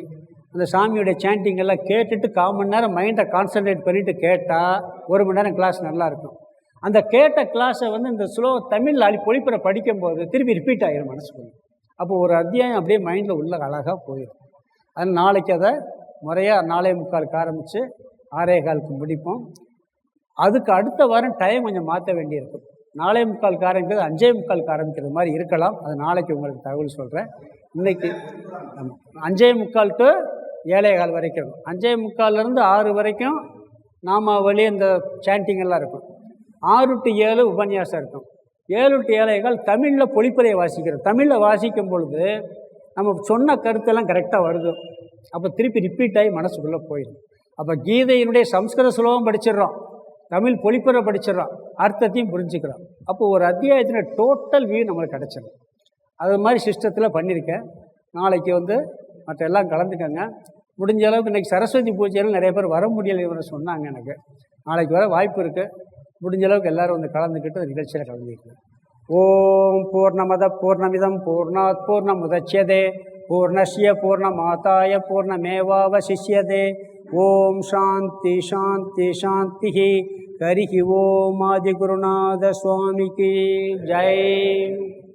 அந்த சாமியோடைய சாண்டிங் எல்லாம் கேட்டுட்டு 1/4 மணி நேரம் மைண்டை கான்சன்ட்ரேட் பண்ணிவிட்டு கேட்டால் 1 மணி நேரம் கிளாஸ் நல்லாயிருக்கும். அந்த கேட்ட கிளாஸை இந்த தமிழ் பொழிப்புரை படிக்கும்போது திருப்பி ரிப்பீட் ஆகிடும் மனசுக்குள்ள. அப்போ ஒரு அத்தியாயம் அப்படியே மைண்டில் உள்ள அழகாக போயிடும். அது நாளைக்கு அதை முறையாக 4:45க்கு ஆரம்பித்து 6:15க்கு முடிப்போம். அதுக்கு அடுத்த வாரம் டைம் கொஞ்சம் மாற்ற வேண்டியிருக்கும். 4:45க்கு ஆரம்பிக்கிறது 5:45க்கு ஆரம்பிக்கிறது மாதிரி இருக்கலாம். அது நாளைக்கு உங்களுக்கு தகவல் சொல்கிறேன். இன்றைக்கி 5:45 to 7:15 வரைக்கும், 5:45லேருந்து 6 வரைக்கும் நாமாவளி இந்த சாண்டிங் எல்லாம் இருக்கும். 6 to 7 உபன்யாசம் இருக்கும். 7 to 7:15 தமிழில் பொழிப்புரையை வாசிக்கிறோம். தமிழில் வாசிக்கும் பொழுது நம்ம சொன்ன கருத்தெல்லாம் கரெக்டாக வருது. அப்போ திருப்பி ரிப்பீட் ஆகி மனசுக்குள்ளே போயிடும். அப்போ கீதையினுடைய சம்ஸ்கிருத சுலோகம் படிச்சிடறோம், தமிழ் பொழிப்புரை படிச்சிடறோம், அர்த்தத்தையும் புரிஞ்சுக்கிறோம். அப்போ ஒரு அத்தியாயத்தின டோட்டல் வியூ நம்மளுக்கு கிடச்சிடும். அது மாதிரி சிஸ்டத்தில் பண்ணியிருக்கேன். நாளைக்கு மற்ற எல்லாம் கலந்துக்கங்க. முடிஞ்ச அளவுக்கு இன்றைக்கி சரஸ்வதி பூஜையில் நிறைய பேர் வர முடியலைன்னு சொன்னாங்க. எனக்கு நாளைக்கு வர வாய்ப்பு இருக்குது. முடிஞ்ச அளவுக்கு எல்லோரும் கலந்துக்கிட்டு நிகழ்ச்சியில் கலந்துக்கிட்டு. ஓம் பூர்ணமத பூர்ணமிதம் பூர்ணாத் பூர்ணமுதச்யதே பூர்ணஸ்ய பூர்ணமாதாய பூர்ணமேவாவசிஷ்யதே. ஓம் சாந்தி சாந்தி சாந்தி. ஹரிஹி ஓம் ஆதிகுருநாத சுவாமிக்கு ஜெய்.